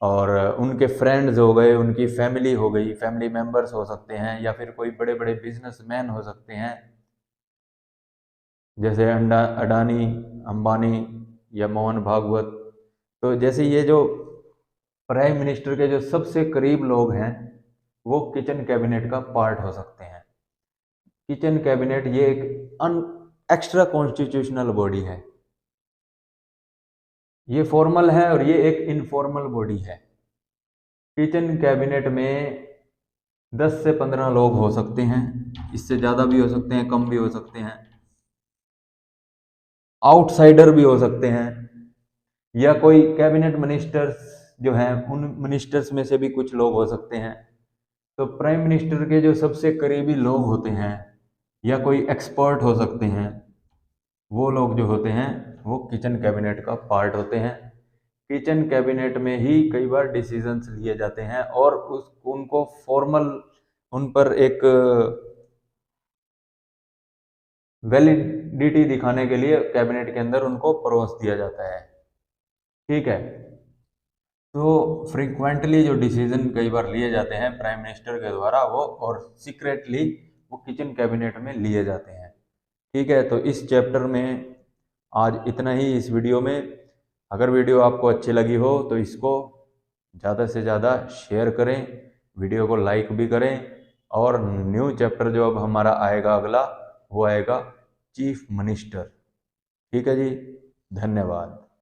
और उनके फ्रेंड्स हो गए, उनकी फैमिली हो गई, फैमिली मेंबर्स हो सकते हैं, या फिर कोई बड़े बड़े बिजनेसमैन हो सकते हैं, जैसे अडानी, अंबानी या मोहन भागवत। तो जैसे ये जो प्राइम मिनिस्टर के जो सबसे करीब लोग हैं, वो किचन कैबिनेट का पार्ट हो सकते हैं। किचन कैबिनेट ये एक एक्स्ट्रा कॉन्स्टिट्यूशनल बॉडी है। ये फॉर्मल है और ये एक इनफॉर्मल बॉडी है। किचन कैबिनेट में 10 से 15 लोग हो सकते हैं, इससे ज़्यादा भी हो सकते हैं, कम भी हो सकते हैं, आउटसाइडर भी हो सकते हैं, या कोई कैबिनेट मिनिस्टर्स जो हैं, उन मिनिस्टर्स में से भी कुछ लोग हो सकते हैं। तो प्राइम मिनिस्टर के जो सबसे करीबी लोग होते हैं, या कोई एक्सपर्ट हो सकते हैं, वो लोग जो होते हैं वो किचन कैबिनेट का पार्ट होते हैं। किचन कैबिनेट में ही कई बार डिसीजंस लिए जाते हैं, और उनको फॉर्मल, उन पर एक वैलिडिटी दिखाने के लिए कैबिनेट के अंदर उनको परोस दिया जाता है, ठीक है। तो फ्रीक्वेंटली जो डिसीजन कई बार लिए जाते हैं प्राइम मिनिस्टर के द्वारा, वो और सीक्रेटली वो किचन कैबिनेट में लिए जाते हैं, ठीक है। तो इस चैप्टर में आज इतना ही इस वीडियो में। अगर वीडियो आपको अच्छी लगी हो तो इसको ज़्यादा से ज़्यादा शेयर करें, वीडियो को लाइक भी करें, और न्यू चैप्टर जो अब हमारा आएगा अगला, वो आएगा चीफ मिनिस्टर, ठीक है जी। धन्यवाद।